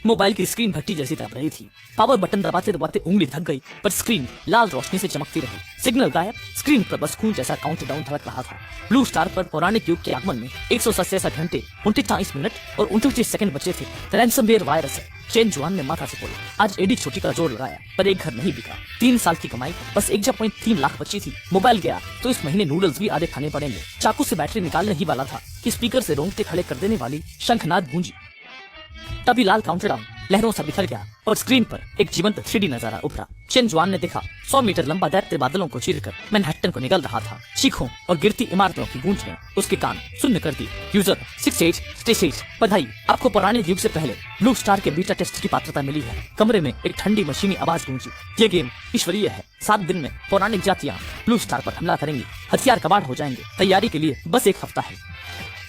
Mobile की screen भट्टी जैसी तप रही थी। पावर बटन दबाते दबाते उंगली थक गई, पर स्क्रीन लाल रोशनी से चमकती रही। सिग्नल गायब, स्क्रीन पर बस खून जैसा काउंटडाउन धड़क रहा था। ब्लू स्टार पर पौराणिक युग के आगमन में 167 घंटे 39 मिनट और 29 सेकंड बचे थे। रैंसमवेयर वायरस है। चेन जुआन ने माथा से बोली, आज एडी छोटी का जोर लगाया, पर एक घर नहीं बिका। 3 साल की कमाई, बस 1.3 लाख बची थी। मोबाइल गया तो इस महीने नूडल्स भी आधे खाने पड़ेंगे। चाकू से बैटरी निकालने ही वाला था कि स्पीकर से रोंगटे खड़े कर देने वाली शंखनाद गूंजी। तभी लाल काउंटडाउन लहरों से बिखर गया और स्क्रीन पर एक जीवंत 3D नजारा उभरा। चेन जुआन ने देखा 100 मीटर लंबा दैत्य बादलों को चीरकर मैनहट्टन को निकल रहा था। चीखों और गिरती इमारतों की गूंज ने उसके कान सुन्न कर दी। यूजर 68 बधाई, आपको पौराणिक युग से पहले ब्लू स्टार के बीटा टेस्ट की पात्रता मिली है। कमरे में एक ठंडी मशीनी आवाज गूंजी। ये गेम ईश्वरीय है। 7 दिन में पौराणिक जातियां ब्लू स्टार पर हमला करेंगी। हथियार कबाड़ हो जाएंगे। तैयारी के लिए बस 1 हफ्ता है।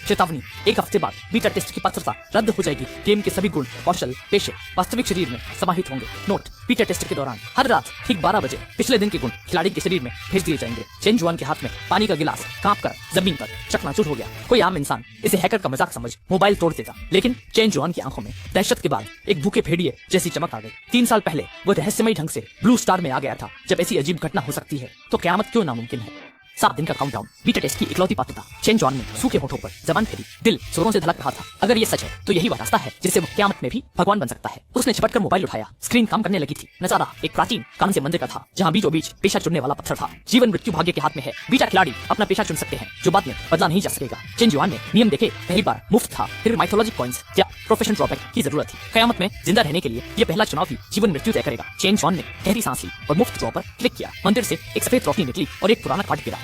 चेतावनी, 1 हफ्ते बाद बीटा टेस्ट की पात्रता रद्द हो जाएगी। गेम के सभी गुण, कौशल, पेशे वास्तविक शरीर में समाहित होंगे। नोट, बीटा टेस्ट के दौरान हर रात ठीक 12 बजे पिछले दिन के गुण खिलाड़ी के शरीर में भेज दिए जाएंगे। चेन जुआन के हाथ में पानी का गिलास कांपकर जमीन पर चकनाचूर हो गया। कोई आम इंसान इसे हैकर का मजाक समझ मोबाइल तोड़ देता, लेकिन चेन जुआन की आंखों में दहशत के बाद एक भूखे भेड़िए जैसी चमक आ गई। 3 साल पहले वो रहस्यमयी ढंग से ब्लू स्टार में आ गया था। जब ऐसी अजीब घटना हो सकती है तो क़यामत क्यों नामुमकिन है। 7 दिन का काउंटडाउन, बीटा टेस्ट की इकलौती पात्रता। चेन जुआन ने सूखे होठों पर जबान फेरी, दिल जोरों से धड़क रहा था। अगर ये सच है तो यही वह रास्ता है जिससे वो क़यामत में भी भगवान बन सकता है। उसने झपट कर मोबाइल उठाया। स्क्रीन काम करने लगी थी। नजारा एक प्राचीन कांस्य मंदिर का था, जहाँ बीचों बीच पेशा चुनने वाला पत्थर था। जीवन मृत्यु भाग्य के हाथ में है। बीटा खिलाड़ी अपना पेशा चुन सकते हैं, जो बाद में बदला नहीं जा सकेगा। चेन जुआन ने नियम देखे। पहली बार मुफ्त था, फिर माइथोलॉजिक कॉइन्स या प्रोफेशन ड्रॉबैक की जरूरत थी। क़यामत में जिंदा रहने के लिए ये पहला चुनाव ही जीवन मृत्यु तय करेगा। चेन जुआन ने गहरी सांस ली और मुफ्त ड्रॉ पर क्लिक किया। मंदिर से एक सफेद रोशनी निकली और एक पुराना कार्ड गिरा।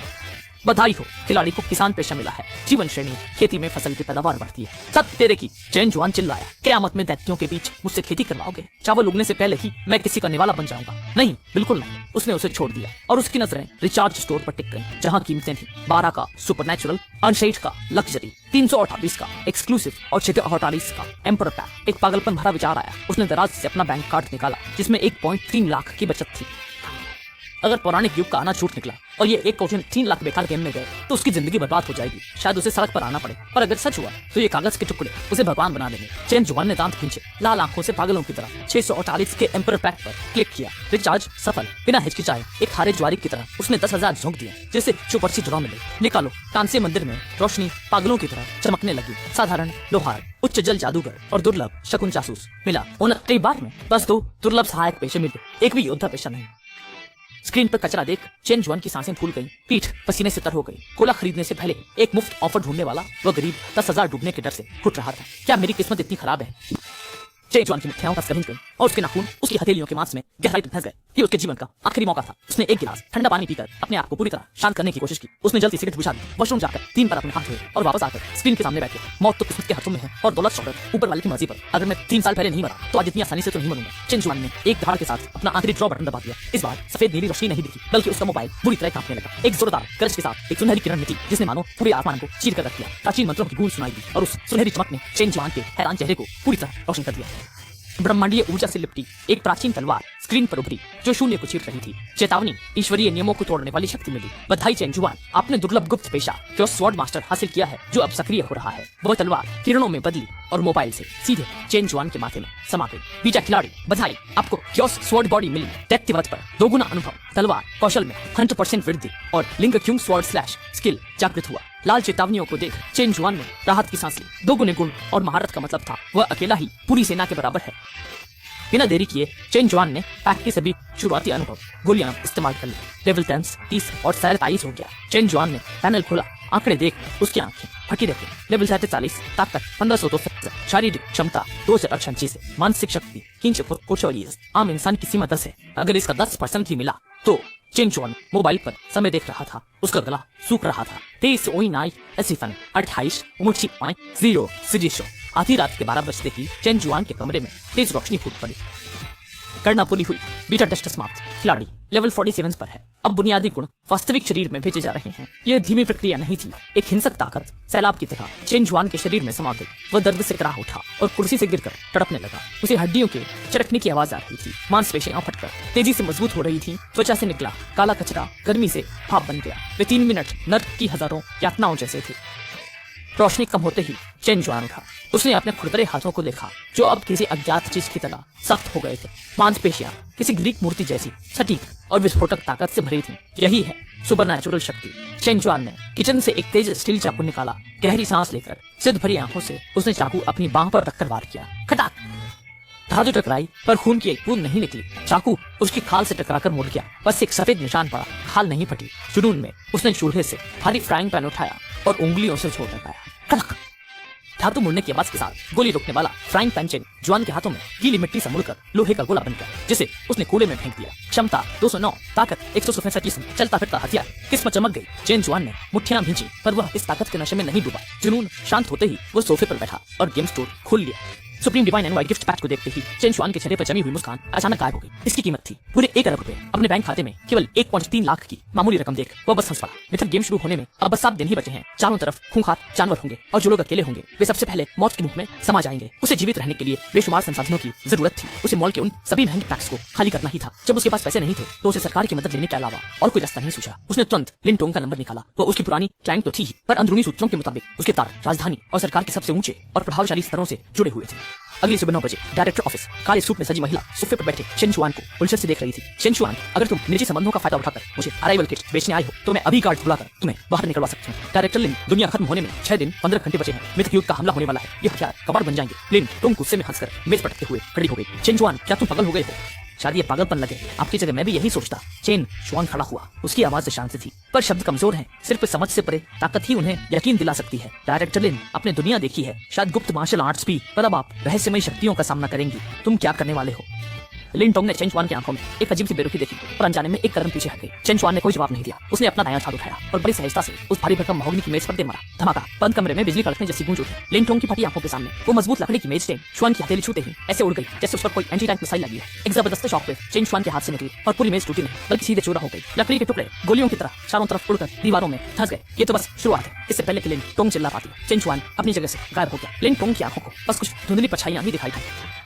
बधाई हो, खिलाड़ी को किसान पेशा मिला है। जीवन श्रेणी, खेती में फसल की पैदावार बढ़ती है। सत तेरे की, चेन जुआन चिल्लाया। क़यामत में दैत्यों के बीच मुझसे खेती करवाओगे? चावल उगने से पहले ही मैं किसी का निवाला बन जाऊंगा। नहीं, बिल्कुल नहीं। उसने उसे छोड़ दिया और उसकी नजरें रिचार्ज स्टोर पर टिक गईं, जहां कीमतें थी 12 का सुपरनैचुरल, 68 का लग्जरी, 328 का एक्सक्लूसिव और 648 का एम्पर पैक। एक पागलपन भरा विचार आया। उसने दराज से अपना बैंक कार्ड निकाला, जिसमें 1.3 लाख की बचत थी। अगर पौराणिक युग का आना छूट निकला और ये 1.3 लाख बेकार गेम में गए तो उसकी जिंदगी बर्बाद हो जाएगी। शायद उसे सड़क पर आना पड़े। और अगर सच हुआ तो ये कागज के टुकड़े उसे भगवान बना देंगे। चेन जुआन ने दांत खींचे, लाल आंखों से पागलों की तरह 648 के एम्पर पैक पर क्लिक किया। रिचार्ज सफल। बिना हिचकिचाए एक हारे ज्वारी की तरह उसने 10,000 झोंक दिए, जैसे चुपर्ची ड्रॉ मिले। निकालो। कांस्य मंदिर में रोशनी पागलों की तरह चमकने लगी। साधारण लोहार, उच्च जल जादूगर और दुर्लभ शकुन जासूस मिला 29 बार में। बस 2 दुर्लभ सहायक पेशे मिले, एक भी योद्धा पेशा नहीं। स्क्रीन पर कचरा देख चेन जुआन की सांसें फूल गईं, पीठ पसीने से तर हो गई। कोला खरीदने से पहले एक मुफ्त ऑफर ढूंढने वाला वह गरीब 10,000 डूबने के डर से घुट रहा था। क्या मेरी किस्मत इतनी खराब है? चेन जुआन की मुट्ठियां कस गई और उसके नाखून उसकी हथेलियों के मांस में गहराई तक धंस गए। ये उसके जीवन का आखिरी मौका था। उसने एक गिलास ठंडा पानी पीकर अपने आप को पूरी तरह शांत करने की कोशिश की। उसने जल्दी सिगरेट बुझा दी, वॉशरूम जाकर 3 बार अपने हाथ धोए और वापस आकर स्क्रीन के सामने बैठे। मौत तो किस्मत के हाथों में है और दौलत शौहरत ऊपर वाले की मर्जी पर। अगर मैं 3 साल पहले नहीं मरा तो आज इतनी आसानी से तो नहीं मरूंगा। चेन जुआन ने एक धाड़ के साथ अपना आखिरी ड्रॉ बटन दबा दिया। इस बार सफेद नीली रोशनी नहीं दिखी, बल्कि उसका मोबाइल बुरी तरह कांपने लगा। एक जोरदार गरज के साथ एक सुनहरी किरण निकली, जिसने मानो पूरे आसमान को चीर कर रख दिया। प्राचीन मंत्रों की गूंज सुनाई दी और उस सुनहरी चमक ने चेन जुआन के हैरान चेहरे को पूरी तरह रोशन कर दिया। ब्रह्मांडीय ऊर्जा से लिपटी एक प्राचीन तलवार स्क्रीन पर उभरी, जो शून्य को चीर रही थी। चेतावनी, ईश्वरीय नियमों को तोड़ने वाली शक्ति मिली। बधाई चेन जुआन, आपने दुर्लभ गुप्त पेशा क्योस स्वॉर्ड मास्टर हासिल किया है, जो अब सक्रिय हो रहा है। वह तलवार किरणों में बदली और मोबाइल से सीधे चेन जुआन के माथे में समा गई। बीटा खिलाड़ी, बधाई, आपको क्योस स्वॉर्ड बॉडी मिली। दैत्यवध पर 2 गुना अनुभव, तलवार कौशल में 100% वृद्धि और लिंग क्यूंग स्वॉर्ड स्लैश स्किल जागृत हुआ। लाल चेतावनियों को देख चेन जुआन ने राहत की सांस ली। 2 गुने गुण और महारत का मतलब था वह अकेला ही पूरी सेना के बराबर है। बिना देरी किए चेन जुआन ने पैक के सभी शुरुआती अनुभव गोलियां इस्तेमाल कर ली। लेवल 30 और 27 हो गया। चेन जुआन ने पैनल खोला। आंकड़े देख उसकी आंखें फटी रही। लेवल 47, ताकत 1500, शारीरिक क्षमता 2038, मानसिक शक्ति 340। आम इंसान की सीमा 10 है। अगर इसका 10% ही मिला तो चेन जुआन मोबाइल पर समय देख रहा था। उसका गला सूख रहा था। 28 आधी रात के 12 बजते ही चेन जुआन के कमरे में तेज रोशनी फूट पड़ी। करना पूरी हुई। बीटा टेस्ट समाप्त। खिलाड़ी लेवल 47 पर है। अब बुनियादी गुण वास्तविक शरीर में भेजे जा रहे हैं। यह धीमी प्रक्रिया नहीं थी। एक हिंसक ताकत सैलाब की तरह चेन जुआन के शरीर में समा गई। वह दर्द से कराह उठा और कुर्सी से गिरकर तड़पने लगा। उसे हड्डियों के चरकने की आवाज आ रही थी। मांसपेशियां फटकर तेजी से मजबूत हो रही थी। त्वचा से निकला काला कचरा गर्मी से भाप बन गया। वे 3 मिनट नर्क की हजारों यातनाओं जैसे थे। रोशनी कम होते ही चेन जुआन उठा। उसने अपने खुरदरे हाथों को देखा जो अब किसी अज्ञात चीज की तरह सख्त हो गए थे। मांसपेशियां किसी ग्रीक मूर्ति जैसी सटीक और विस्फोटक ताकत से भरी थी। यही है सुपरनैचुरल शक्ति। चेन जुआन ने किचन से एक तेज स्टील चाकू निकाला। गहरी सांस लेकर सिद्ध भरी आंखों से उसने चाकू अपनी बांह पर रखकर वार किया। खटाक! धातु टकराई पर खून की एक बूंद नहीं निकली। चाकू उसकी खाल से टकराकर मुड़ गया। बस एक सफेद निशान पड़ा, खाल नहीं फटी। जुनून में उसने चूल्हे से भारी फ्राइंग पैन उठाया और उंगलियों से छोड़ लगाया। कड़क! धातु मुड़ने की आवाज के साथ गोली रोकने वाला फ्राइंग पैन चेन जुआन के हाथों में गीली मिट्टी से मुड़कर लोहे का गोला बन गया, जिसे उसने कूड़े में फेंक दिया। क्षमता 209, ताकत 167 जिस्म, चलता फिरता हथियार। किस्मत चमक गई। चेन जुआन ने मुट्ठियां भींची पर वह इस ताकत के नशे में नहीं डूबा। जुनून शांत होते ही वो सोफे पर बैठा और गेम स्टोर खोल लिया। Supreme divine and white gift pack को देखते ही चेन जुआन के चेहरे पर जमी हुई मुस्कान अचानक गायब हो गई। इसकी कीमत थी पूरे 1 अरब रुपए। अपने बैंक खाते में केवल 1.3 लाख की मामूली रकम देख वह बस हंस पड़ा। मित्र, गेम शुरू होने में अब बस 7 दिन ही बचे हैं। चारों तरफ खूंखार जानवर होंगे और जो लोग अकेले होंगे वे सबसे पहले मौत के मुंह में समा जाएंगे। उसे जीवित रहने के लिए बेशुमार संसाधनों की जरूरत थी। उसे मॉल के उन सभी महंगे पैक्स को खाली करना ही था। जब उसके पास पैसे नहीं थे तो उसे सरकार की मदद लेने के अलावा और कोई रास्ता नहीं सूझा। उसने तुरंत लिन टोंग का नंबर निकाला। वो उसकी पुरानी क्लाइंट तो थी ही, पर अंदरूनी सूत्रों के मुताबिक उसके तार राजधानी और सरकार के सबसे ऊंचे और प्रभावशाली स्तरों से जुड़े हुए थे। अगली सुबह 9 बजे डायरेक्टर ऑफिस काले सूट में सजी महिला सोफे पर बैठे चेन जुआन को उलझन से देख रही थी। चेन जुआन, अगर तुम निजी संबंधों का फायदा उठाकर मुझे अराइवल किट बेचने आई हो तो मैं अभी गार्ड बुलाकर तुम्हें बाहर निकलवा सकती हूँ। डायरेक्टर लिन, दुनिया खत्म होने में 6 दिन 15 घंटे बचे हैं। मित्र युग का हमला होने वाला है। ये हथियार कबाड़ बन जाएंगे। लिन तुम गुस्से में हंसकर मेज पटकते हुए खड़ी हो गई। चेन जुआन, क्या तुम पागल हो गए हो? शायद ये पागलपन लगे, आपकी जगह मैं भी यही सोचता। चेन जुआन खड़ा हुआ। उसकी आवाज से शांत थी पर शब्द कमजोर हैं। सिर्फ समझ से परे ताकत ही उन्हें यकीन दिला सकती है। डायरेक्टर लिन, आपने दुनिया देखी है, शायद गुप्त मार्शल आर्ट्स भी, पर अब आप रहस्यमयी शक्तियों का सामना करेंगी। तुम क्या करने वाले हो? लिन टोंग ने चेन जुआन की आंखों में एक अजीब सी बेरुखी देखी और अनजाने में एक कदम पीछे हट गई। चेन जुआन ने कोई जवाब नहीं दिया। उसने अपना दायां हाथ उठाया और बड़ी सहजता से उस भारी भरकम महोगनी की मेज पर दे मारा। धमाका! बंद कमरे में बिजली कड़कने जैसी गूंज उठी। लिन टोंग की फटी आंखों के सामने वो मजबूत लकड़ी की मेज चेन जुआन की हथेली छूते ही ऐसे उड़ गई जैसे उस पर कोई एंटी टैंक मिसाइल लगी है। एक जबरदस्त शॉक वेव चेन जुआन के हाथ से निकली और पूरी मेज टूटी नहीं बल्कि सीधे चूरा हो गई। लकड़ी के टुकड़े गोलियों की तरह चारों तरफ उड़कर दीवारों में धंस गए। ये तो बस शुरुआत है। इससे पहले कि लिन टोंग चिल्ला पाती, चेन जुआन अपनी जगह से गायब हो गया। लिन टोंग की आंखों को बस कुछ धुंधली परछाइयां ही दिखाई दी।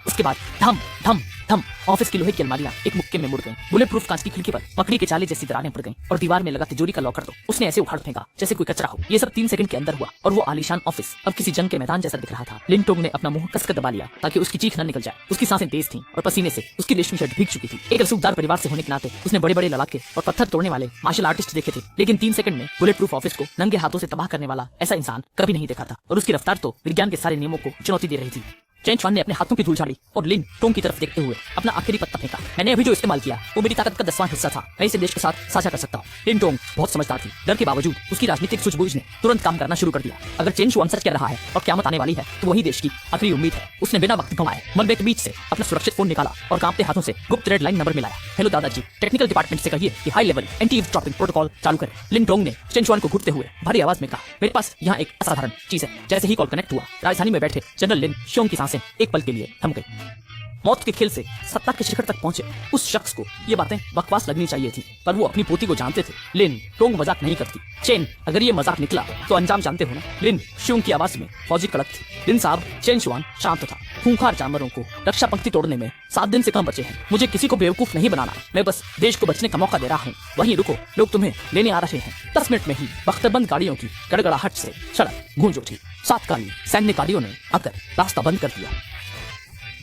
उसके बाद धम धम धम ऑफिस की लोहे की अलमारियां एक मुक्के में मुड़ गईं। बुलेट प्रूफ कांच की खिड़की पर मकड़ी के चाले जैसी दरारें पड़ गईं और दीवार में लगा तिजोरी का लॉकर तो उसने ऐसे उखाड़ फेंका जैसे कोई कचरा हो। ये सब 3 सेकंड के अंदर हुआ और वो आलीशान ऑफिस अब किसी जंग के मैदान जैसा दिख रहा था। लिन टोंग ने अपना मुंह कसकर दबा लिया ताकि उसकी चीख न निकल जाए। उसकी सांसें तेज थीं और पसीने से उसकी रेशमी शर्ट भीग चुकी थी। एक रसूखदार परिवार से होने के नाते उसने बड़े बड़े लड़ाके और पत्थर तोड़ने वाले मार्शल आर्टिस्ट देखे थे, लेकिन 3 सेकंड में बुलेट प्रूफ ऑफिस को नंगे हाथों से तबाह करने वाला ऐसा इंसान कभी नहीं देखा था। और उसकी रफ्तार तो विज्ञान के सारे नियमों को चुनौती दे रही थी। चेन जुआन ने अपने हाथों की धूल झाड़ी और लिन टोंग की तरफ देखते हुए अपना आखिरी पत्ता फेंका। मैंने अभी जो इस्तेमाल किया वो मेरी ताकत का 10वां हिस्सा था। मैं इसे देश के साथ साझा कर सकता हूँ। लिन टोंग बहुत समझदार थी। डर के बावजूद उसकी राजनीतिक सूझबूझ ने तुरंत काम करना शुरू कर दिया। अगर चेन जुआन सच कह रहा है और क़यामत आने वाली है तो वही देश की आखिरी उम्मीद है। उसने बिना वक्त गंवाए मलबे के बीच से अपना सुरक्षित फोन निकाला और कांपते हाथों से गुप्त रेड लाइन नंबर मिलाया। हेलो दादाजी, टेक्निकल डिपार्टमेंट से कहिए कि high level anti eavesdropping protocol चालू करें। लिन टोंग ने चेन जुआन को घुटते हुए भारी आवाज में कहा, मेरे पास यहाँ एक असाधारण चीज है। जैसे ही कॉल कनेक्ट हुआ राजधानी में बैठे जनरल लिन शियोंग की सांसें एक पल के लिए थम गई। मौत के खेल से सत्ता के शिखर तक पहुंचे उस शख्स को ये बातें बकवास लगनी चाहिए थी, पर वो अपनी पोती को जानते थे। लिन टोंग मजाक नहीं करती। चेन, अगर ये मजाक निकला तो अंजाम जानते हो ना। लिन शियोंग की आवाज में फौजी कड़क थी। लिन साहब, चेन जुआन शांत था। खूंखार जानवरों को रक्षा पंक्ति तोड़ने में 7 दिन से कम बचे हैं। मुझे किसी को बेवकूफ नहीं बनाना, मैं बस देश को बचने का मौका दे रहा हूँ। वहीं रुको, लोग तुम्हें लेने आ रहे हैं। 10 मिनट में ही बख्तरबंद गाड़ियों की गड़गड़ाहट से सड़क गूंज उठी। 7 काली सैन्य गाड़ियों ने आकर रास्ता बंद कर दिया।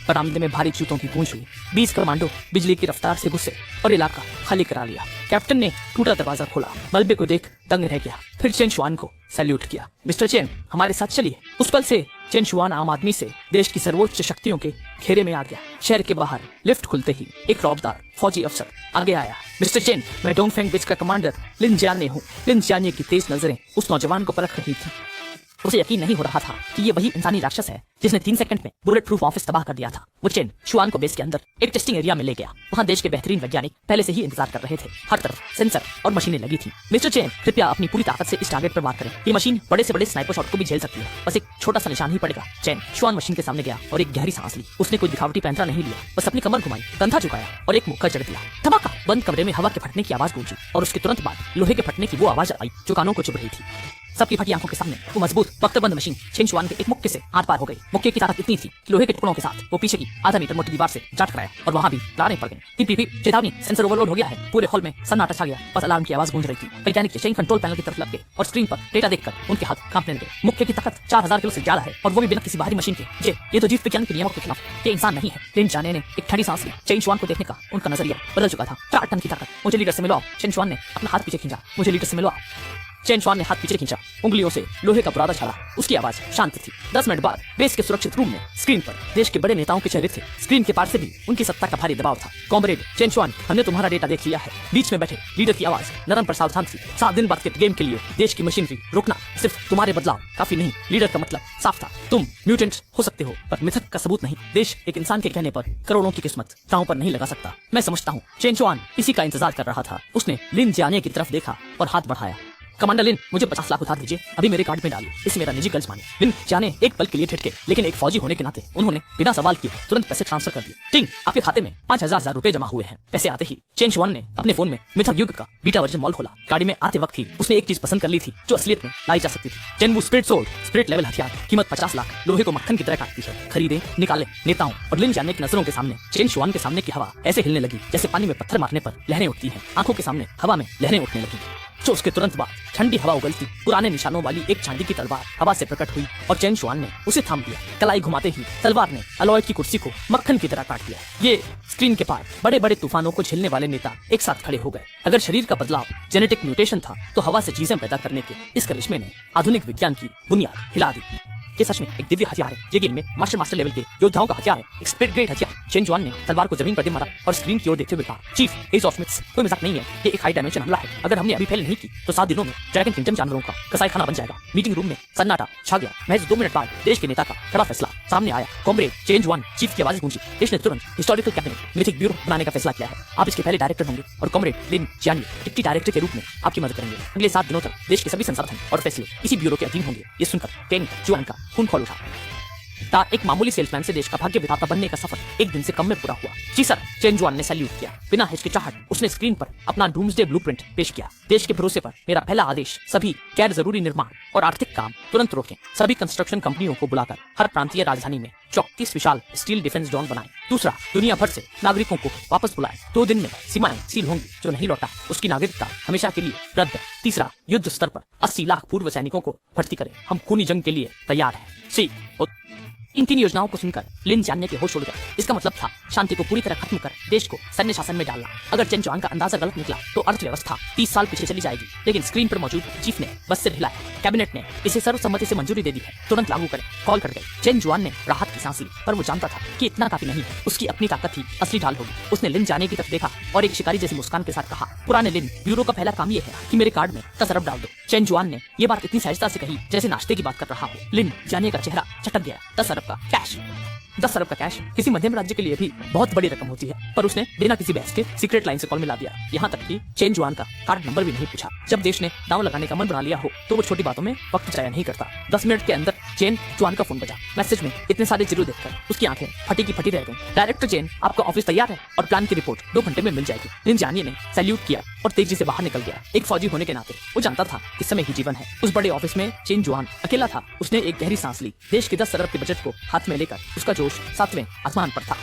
बरामदे में भारी जूतों की गूंज हुई। 20 कमांडो बिजली की रफ्तार से घुसे और इलाका खाली करा लिया। कैप्टन ने टूटा दरवाजा खोला, मलबे को देख दंग रह गया, फिर चेन जुआन को सैल्यूट किया। मिस्टर चेन, हमारे साथ चलिए। उस पल से चेन जुआन आम आदमी से देश की सर्वोच्च शक्तियों के घेरे में आ गया। शहर के बाहर लिफ्ट खुलते ही एक रौबदार फौजी अफसर आगे आया। मिस्टर चेन, मैं डोंगफेंग ब्रिज का कमांडर लिन जियाने हूँ। लिन जियाने की तेज नजरें उस नौजवान को परख रही थी। उसे यकीन नहीं हो रहा था कि ये वही इंसानी राक्षस है जिसने 3 सेकंड में बुलेट प्रूफ ऑफिस तबाह कर दिया था। वो चेन जुआन को बेस के अंदर एक टेस्टिंग एरिया में ले गया। वहाँ देश के बेहतरीन वैज्ञानिक पहले से ही इंतजार कर रहे थे। हर तरफ सेंसर और मशीनें लगी थी। मिस्टर चेन, कृपया अपनी पूरी ताकत से इस टारगेट पर वार करें। ये मशीन बड़े से बड़े स्नाइपर शॉट को भी झेल सकती है, बस एक छोटा सा निशान ही पड़ेगा। चेन जुआन मशीन के सामने गया और एक गहरी सांस ली। उसने कोई दिखावटी पैंतरा नहीं लिया, बस अपनी कमर घुमाई, कंधा झुकाया और एक मुक्का चढ़ दिया। धमाका! बंद कमरे में हवा के फटने की आवाज गूंजी और उसके तुरंत बाद लोहे के फटने की वो आवाज आई जो कानों को चुभ रही थी। सबकी फटी आंखों के सामने वो मजबूत वक्तबंद मशीन चेन शुआन के एक मुक्के से आर पार हो गई। मुक्के की ताकत इतनी थी कि लोहे के टुकड़ों के साथ वो पीछे की आधा मीटर मोटी दीवार से जा टकराया और वहां भी लारें पड़ गई। पीप चेतावनी, सेंसर ओवरलोड हो गया है। पूरे हॉल में सन्नाटा छा गया। बस अलार्म की आवाज गूंज रही थी। वैज्ञानिक चेन कंट्रोल पैनल की तरफ लग गए और स्क्रीन पर डेटा देखकर उनके हाथ कांपने लगे। मुक्के की ताकत 4000 किलो से ज्यादा है और वो भी बिना किसी बाहरी मशीन के। ये तो जीव विज्ञान के नियमों के खिलाफ। ये इंसान नहीं है। लिन जाने ने एक ठंडी सांस ली। चेन शुआन को देखने का उनका नजरिया बदल चुका था। 4 टन की ताकत। मुझे लीडर से मिलो। चेन शुआन ने अपना हाथ पीछे खींचा। मुझे लीडर से मिलो। चेन शुआन ने हाथ पीछे खींचा। उंगलियों से लोहे का बुरादा छड़ा। उसकी आवाज शांत थी। 10 मिनट बाद बेस के सुरक्षित रूम में स्क्रीन पर देश के बड़े नेताओं के चेहरे थे। स्क्रीन के पार से भी उनकी सत्ता का भारी दबाव था। कॉमरेड चेन शुआन, हमने तुम्हारा डेटा देख लिया है। बीच में बैठे लीडर की आवाज नरम पर सावधान थी। 7 दिन बाद के गेम के लिए देश की मशीनरी रोकना सिर्फ तुम्हारे बदलाव काफी नहीं। लीडर का मतलब साफ था। तुम म्यूटेंट हो सकते हो पर मिथक का सबूत नहीं। देश एक इंसान के कहने पर करोड़ों की किस्मत दांव पर नहीं लगा सकता। मैं समझता हूँ। चेन शुआन इसी का इंतजार कर रहा था। उसने लिन जाने की तरफ देखा और हाथ बढ़ाया। कमांडर लिन, मुझे 50 लाख उधार दीजिए। अभी मेरे कार्ड में डालिए। इसे मेरा निजी कर्ज मानिए। लिन जाने एक पल के लिए ठिठके, लेकिन एक फौजी होने के नाते उन्होंने बिना सवाल किए तुरंत पैसे ट्रांसफर कर दिए। टिंग, आपके खाते में 5000 रुपए जमा हुए हैं। पैसे आते ही चेन शुआन ने अपने फोन में मिथक युग का बीटा वर्जन मॉल खोला। गाड़ी में आते वक्त ही उसने एक चीज पसंद कर ली थी जो असलियत में लाई जा सकती थी। जेनवू स्पिरिट सोर्ड, स्पिरिट लेवल हथियार, कीमत 50 लाख। लोहे को मक्खन की तरह काटती है। खरीदे, निकाले। नेताओं और लिन जाने की नजरों के सामने चेन शुआन के सामने की हवा ऐसे हिलने लगी जैसे पानी में पत्थर मारने पर लहरें उठती हैं। आंखों के सामने हवा में लहरें उठने लगी। जो उसके तुरंत बाद ठंडी हवा उगलती पुराने निशानों वाली एक चांदी की तलवार हवा से प्रकट हुई और चेन शुआन ने उसे थाम लिया। कलाई घुमाते ही तलवार ने अलॉय की कुर्सी को मक्खन की तरह काट दिया। ये स्क्रीन के पार बड़े बड़े तूफानों को झेलने वाले नेता एक साथ खड़े हो गए। अगर शरीर का बदलाव जेनेटिक म्यूटेशन था तो हवा से चीजें पैदा करने के इस करिश्मे ने आधुनिक विज्ञान की बुनियाद हिला दी। ये सच में एक दिव्य हथियार है। ये गेम में मास्टर लेवल के योद्धाओं का हथियार है। एक स्पिरिट ग्रेड हथियार। चेन शुआन ने तलवार को जमीन पर दे मारा और स्क्रीन की ओर देखते हुए कहा, चीफ, एज ऑफ मिथ्स कोई मजाक नहीं है। ये एक हाई डायमेंशन हमला है। अगर हमने अभी फेल नहीं की तो 7 दिनों में ड्रैगन किंगडम जानवरों का कसाईखाना बन जाएगा। मीटिंग रूम में सन्नाटा छा गया। महज 2 मिनट बाद देश के नेता का बड़ा फैसला सामने आया। कॉमरेड चेन शुआन, चीफ की आवाज गूंजी। देश ने तुरंत हिस्टोरिकल कैबिनेट मिथिक ब्यूरो बनाने का फैसला किया है। आप इसके पहले डायरेक्टर होंगे और कॉमरेड लिन जानिए डिप्टी डायरेक्टर के रूप में आपकी मदद करेंगे। अगले 7 दिनों तक देश के सभी संसाधन और फैसले इसी ब्यूरो के अधीन होंगे। ये सुनकर चेन शुआन का खून खौल उठा। एक मामूली सेल्समैन से देश का भाग्य विधाता बनने का सफर एक दिन से कम में पूरा हुआ। जी सर, चेन शुआन ने सैल्यूट किया। बिना हिचकिचाहट उसने स्क्रीन पर अपना डूम्सडे ब्लूप्रिंट पेश किया। देश के भरोसे पर मेरा पहला आदेश, सभी गैर जरूरी निर्माण और आर्थिक काम तुरंत रोकें। सभी कंस्ट्रक्शन कंपनियों को बुलाकर हर प्रांतीय राजधानी में 34 विशाल स्टील डिफेंस जोन बनाएं। दूसरा, दुनिया भर से नागरिकों को वापस बुलाएं। 2 दिन में सीमाएं सील होंगी। जो नहीं लौटा उसकी नागरिकता हमेशा के लिए रद्द है। तीसरा, युद्ध स्तर पर 80 लाख पूर्व सैनिकों को भर्ती करें। हम खूनी जंग के लिए तैयार हैं। इन 3 योजनाओं को सुनकर लिन जानने के होश उड़ गए। इसका मतलब था शांति को पूरी तरह खत्म कर देश को सैन्य शासन में डालना। अगर चेन शुआन का अंदाजा गलत निकला तो अर्थव्यवस्था 30 साल पीछे चली जाएगी। लेकिन स्क्रीन पर मौजूद चीफ ने बस सिर हिलाया। कैबिनेट ने इसे सर्वसम्मति से मंजूरी दे दी है। तुरंत लागू करें। कॉल कर गए। चेन शुआन ने राहत की सांस ली, पर वो जानता था कि इतना काफी नहीं है। उसकी अपनी ताकत ही असली ढाल होगी। उसने लिन जाने की तरफ देखा और एक शिकारी जैसी मुस्कान के साथ कहा, पुराने लिन, ब्यूरो का पहला काम ये है कि मेरे कार्ड में 10 अरब डाल दो। चेन शुआन ने ये बात इतनी सहजता से कही जैसे नाश्ते की बात कर रहा हो। लिन जाने का चेहरा चटक गया। 10 अरब का कैश। 10 अरब का कैश किसी मध्यम राज्य के लिए भी बहुत बड़ी रकम होती है, पर उसने बिना किसी बहस के सीक्रेट लाइन से कॉल मिला दिया। यहाँ तक कि चेन शुआन का कार्ड नंबर भी नहीं पूछा। जब देश ने दांव लगाने का मन बना लिया हो तो वो छोटी बातों में वक्त जाया नहीं करता। 10 मिनट के अंदर चेन शुआन का फोन बजा। मैसेज में इतने सारे जीरो देखकर उसकी आंखें फटी की फटी रह गईं। डायरेक्टर चेन, आपका ऑफिस तैयार है और प्लान की रिपोर्ट 2 घंटे में मिल जाएगी। लिन जानिए ने सैल्यूट किया और तेजी से बाहर निकल गया। एक फौजी होने के नाते वो जानता था कि समय ही जीवन है। उस बड़े ऑफिस में चेन शुआन अकेला था। उसने एक गहरी सांस ली। देश के 10 अरब के बजट को हाथ में लेकर उसका जोश 7वें आसमान पर था।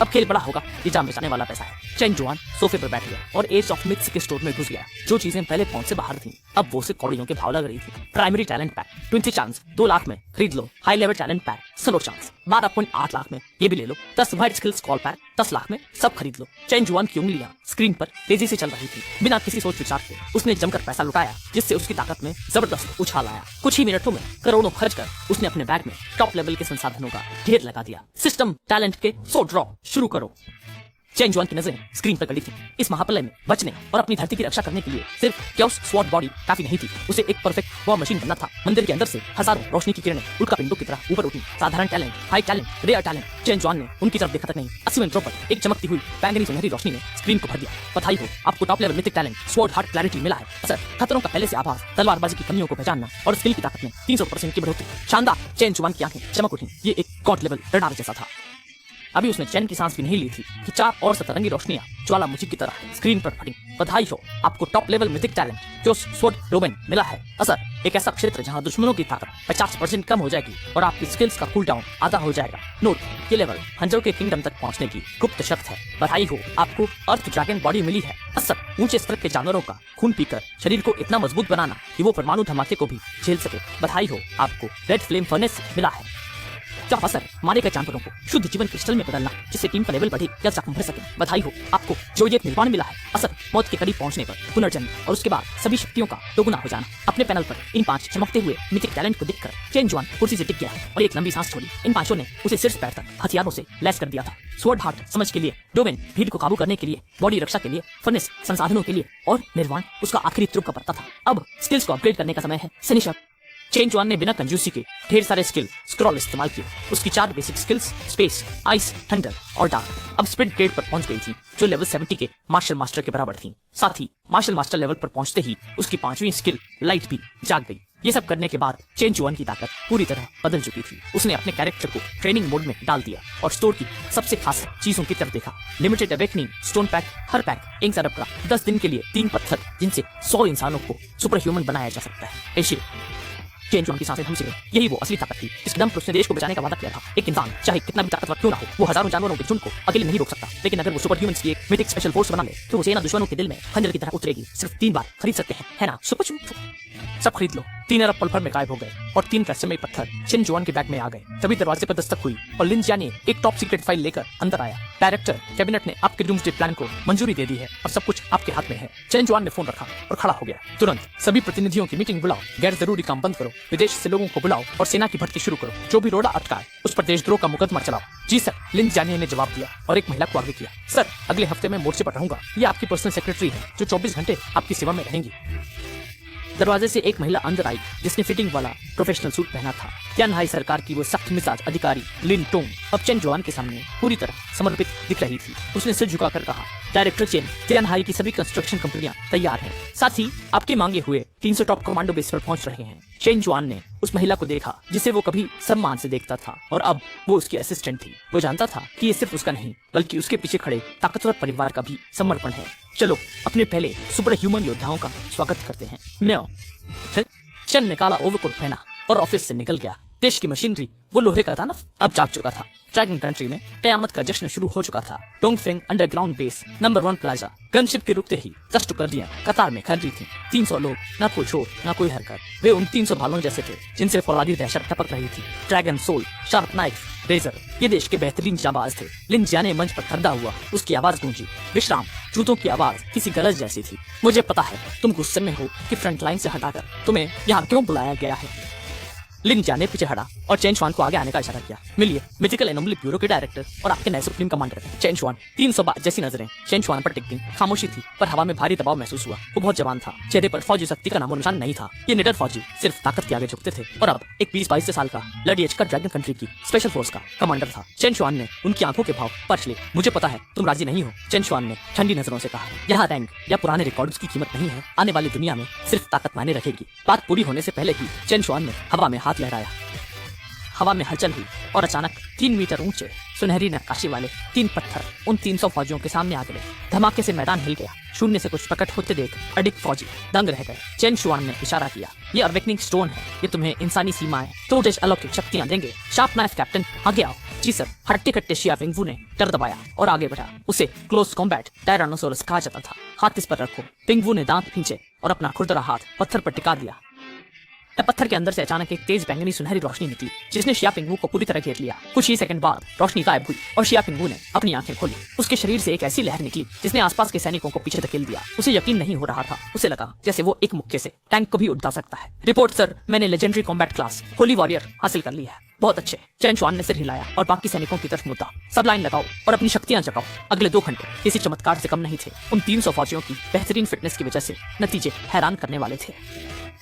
अब खेल बड़ा होगा, ये जान बचाने वाला पैसा है। चेन शुआन सोफे पर बैठ गया और एज ऑफ मिथ्स के स्टोर में घुस गया। जो चीजें पहले पहुंच से बाहर थीं, अब वो से कौड़ियों के भाव लग रही थी। Primary talent pack 20 chance 2 lakh में खरीद लो। High level talent pack slow chance 12.8 lakh में ये भी ले लो। 10 wide skills call pack 10 lakh में सब खरीद लो। चेन शुआन की उंगलियां स्क्रीन पर तेजी से चल रही थी। बिना किसी सोच विचार के उसने जमकर पैसा लुटाया, जिससे उसकी ताकत में जबरदस्त उछाल आया। कुछ ही मिनटों में करोड़ों खर्च कर उसने अपने बैग में टॉप लेवल के संसाधनों का ढेर लगा दिया। सिस्टम टैलेंट के 100 ड्रॉ शुरू करो। चेन शुआन की नजरें स्क्रीन पर गड़ी थी। इस महाप्रलय में बचने और अपनी धरती की रक्षा करने के लिए सिर्फ क्योस स्वॉट बॉडी काफी नहीं थी। उसे एक परफेक्ट वॉर मशीन बनना था। मंदिर के अंदर से हजारों रोशनी की किरणें उल्का पिंडों की तरह ऊपर उठी। साधारण talent, high talent, rare talent. Chen Shuan ने उनकी तरफ देखा तक नहीं। 80 मिनटों पर एक चमकती हुई बैंगनी सुनहरी रोशनी ने स्क्रीन को भर दिया। बधाई हो, आपको top level mythic talent sword heart clarity मिला है। असर, खतरों का पहले से आभास, तलवारबाजी की कमियों को पहचानना और स्किल की ताकत में 300% की बढ़ोतरी। शानदार। चेन शुआन की आंखें चमक उठी। ये एक गॉड लेवल रडार जैसा था। अभी उसने चैन की सांस भी नहीं ली थी कि 4 और सतरंगी रोशनियां ज्वालामुखी की तरह स्क्रीन पर फटी। बधाई हो, आपको टॉप लेवल मिथिक टैलेंट जो स्वॉर्ड डोमेन मिला है। असर, एक ऐसा क्षेत्र जहां दुश्मनों की ताकत 50% कम हो जाएगी और आपकी स्किल्स का कूल डाउन आधा हो जाएगा। नोट, ये लेवल हंजरों के किंगडम तक पहुंचने की गुप्त शर्त है। बधाई हो, आपको अर्थ ड्रैगन बॉडी मिली है। असर, ऊंचे स्तर के जानवरों का खून पीकर शरीर को इतना मजबूत बनाना कि वो परमाणु धमाके को भी झेल सके। बधाई हो, आपको रेड फ्लेम फर्नेस मिला है। क्या असर, मारे गए जानवरों को शुद्ध जीवन क्रिस्टल में बदलना जिससे टीम का लेवल बढ़े या जख्म भर सके। बधाई हो, आपको जोयेत निर्वाण मिला है। असर, मौत के करीब पहुंचने पर पुनर्जन्म और उसके बाद सभी शक्तियों का दोगुना हो जाना। अपने पैनल पर इन 5 चमकते हुए मिथिक टैलेंट को देखकर चेन जुआन कुर्सी से टिक गया और एक लंबी सांस छोड़ी। इन 5 ने उसे सिर से पैर तक हथियारों से लैस कर दिया था। स्वॉर्ड हार्ट समझ के लिए, डोमेन भीड़ को काबू करने के लिए, बॉडी रक्षा के लिए, फर्नेस संसाधनों के लिए और निर्वाण उसका आखिरी तुरुप का पत्ता था। अब स्किल्स को अपग्रेड करने का समय है। फिनिशर, चेन जुआन ने बिना कंजूसी के ढेर सारे स्किल स्क्रॉल इस्तेमाल किए। उसकी 4 basic skills space, ice, thunder और डार्क अब स्प्रिंट ग्रेड पर पहुंच गई थी जो लेवल 70 के मार्शल मास्टर के बराबर थी। साथ ही मार्शल मास्टर लेवल पर पहुंचते ही उसकी 5वीं स्किल लाइट भी जाग गई। ये सब करने के बाद चेन जुआन की ताकत पूरी तरह बदल चुकी थी। उसने अपने कैरेक्टर को ट्रेनिंग मोड में डाल दिया और स्टोर की सबसे खास चीजों की तरफ देखा। लिमिटेड अवेकनिंग स्टोन पैक, हर पैक इंक अरब का 10 दिन के लिए 3 पत्थर जिनसे 100 इंसानों को सुपर ह्यूमन बनाया जा सकता है। एशिया, चेन जुआन की सांसें थम सी गईं। यही वो असली ताकत थी जिस दम पर उसने देश को बचाने का वादा किया था। एक इंसान चाहे कितना भी ताकतवर क्यों ना हो, वो हजारों जानवरों के झुंड को अकेले नहीं रोक सकता, लेकिन अगर वो सुपर ह्यूमंस की एक मिथिक स्पेशल फोर्स बना ले तो वो सेना दुश्मनों के दिल में खंजर की तरह उतरेगी। सिर्फ 3 बार खरीद सकते हैं, है ना? सुपर सब खरीद लो। 3 अरब पल भर में गायब हो गए और 3 रहस्यमय पत्थर चेन जुआन के बैग में आ गए। तभी दरवाजे पर दस्तक हुई और लिन जिया ने एक टॉप सीक्रेट फाइल लेकर अंदर आया। डायरेक्टर कैबिनेट ने आपके डूम्सडे प्लान को मंजूरी दे दी है और सब कुछ आपके हाथ में है। चेन जुआन ने फोन रखा और खड़ा हो गया। तुरंत सभी प्रतिनिधियों की मीटिंग बुलाओ, गैर जरूरी काम बंद करो, विदेश से लोगों को बुलाओ और सेना की भर्ती शुरू करो। जो भी रोड़ा अटका है उस पर देशद्रोह का मुकदमा चलाओ। जी सर, लिन जानिया ने जवाब दिया और एक महिला को आगे किया। सर, अगले हफ्ते मैं मोर्चे पर रहूंगा। ये आपकी पर्सनल सेक्रेटरी है जो 24 घंटे आपकी सेवा में रहेंगी। दरवाजे से एक महिला अंदर आई जिसने फिटिंग वाला प्रोफेशनल सूट पहना था। तियानहाई सरकार की वो सख्त मिजाज अधिकारी लिन टोंग अब चेन जुआन के सामने पूरी तरह समर्पित दिख रही थी। उसने सिर झुकाकर कहा, डायरेक्टर चेन, तियानहाई की सभी कंस्ट्रक्शन कंपनियां तैयार हैं। साथ ही आपके मांगे हुए 300 टॉप कमांडो बेस पर पहुंच रहे हैं। चेन जुआन ने उस महिला को देखा जिसे वो कभी सम्मान से देखता था और अब वो उसकी असिस्टेंट थी। वो जानता था कि ये सिर्फ उसका नहीं बल्कि उसके पीछे खड़े ताकतवर परिवार का भी समर्पण है। चलो अपने पहले सुपर ह्यूमन योद्धाओं का स्वागत करते हैं। म्याओ। चेन ने काला ओवरकोट पहना और ऑफिस से निकल गया। देश की मशीनरी, वो लोहे का दानव, अब जाग चुका था। ड्रैगन कंट्री में कयामत का जश्न शुरू हो चुका था। Dongfeng underground base number 1 plaza gunship के रुकते ही 10 टुकड़ियां कतार में खड़ रही थी। 300 लोग, ना कोई शोर ना कोई हरकत। वे उन 300 भालों जैसे थे जिनसे फौलादी दहशत टपक रही थी। Dragon soul, sharp knife, razor, ये देश के बेहतरीन जाबाज थे। लिन जिया ने मंच पर खड़ा हुआ, उसकी आवाज गूंजी। विश्राम, जूतों की आवाज किसी गरज जैसी थी। मुझे पता है तुम गुस्से में हो कि फ्रंट लाइन से हटाकर तुम्हें यहाँ क्यों बुलाया गया है। लिन जिया ने पीछे हटा और चेन शुआन को आगे आने का इशारा किया। मिलिए, मिथिकल एनोमली ब्यूरो के डायरेक्टर और आपके नए सुप्रीम कमांडर चेन शुआन। 300 बार जैसी नजरें चेन शुआन पर टिक गईं। खामोशी थी पर हवा में भारी दबाव महसूस हुआ। वो बहुत जवान था, चेहरे पर फौजी शक्ति का नामो निशान नहीं था। ये निडर फौजी सिर्फ ताकत के आगे झुकते थे और अब एक 20-22 साल का लड़ियच का ड्रैगन कंट्री की स्पेशल फोर्स का कमांडर था। चेन शुआन ने उनकी आंखों के भाव परख लिए। मुझे पता है तुम राजी नहीं हो, चेन शुआन ने ठंडी नजरों से कहा। यहाँ रैंक या पुराने रिकॉर्ड्स की कीमत नहीं है, आने वाली दुनिया में सिर्फ ताकत मायने रखेगी। बात पूरी होने से पहले ही चेन शुआन ने हवा में हाथ लहराया। हवा में हलचल हुई और अचानक 3 मीटर ऊंचे सुनहरी नक्काशी वाले 3 पत्थर उन 300 फौजियों के सामने आ गए। धमाके से मैदान हिल गया। शून्य से कुछ प्रकट होते देख अडिग फौजी दंग रह गए। चेन शुआन ने इशारा किया, ये अवेकनिंग स्टोन है, ये तुम्हें इंसानी सीमाएं तो जैसे अलौकिक शक्तियां देंगे। शार्प नाइफ कैप्टन, आगे आओ। जी सर। हट्टे कट्टे शिया पिंगवू ने कर दबाया और आगे बढ़ा। उसे क्लोज कॉम्बैट टायरानोसोरस कहा जाता था। हाथ इस पर रखो। पिंगवू ने दांत खींचे और अपना खुरदरा हाथ पत्थर पर टिका दिया। पत्थर के अंदर से अचानक एक तेज बैंगनी सुनहरी रोशनी निकली जिसने शिया पिंगवू को पूरी तरह घेर लिया। कुछ ही सेकंड बाद रोशनी गायब हुई और शिया पिंगवू ने अपनी आंखें खोली। उसके शरीर से एक ऐसी लहर निकली जिसने आसपास के सैनिकों को पीछे धकेल दिया। उसे यकीन नहीं हो रहा था। उसे लगा जैसे वो एक मुक्के से टैंक को भी उड़ा सकता है। रिपोर्ट सर, मैंने legendary combat class Holi warrior हासिल कर ली है। बहुत अच्छे। चेन शुआन ने सिर हिलाया और बाकी सैनिकों की तरफ मुद्दा। सब लाइन लगाओ और अपनी शक्तियां जगाओ। अगले 2 घंटे किसी चमत्कार से कम नहीं थे। उन 300 फौजियों की बेहतरीन फिटनेस की वजह से नतीजे हैरान करने वाले थे।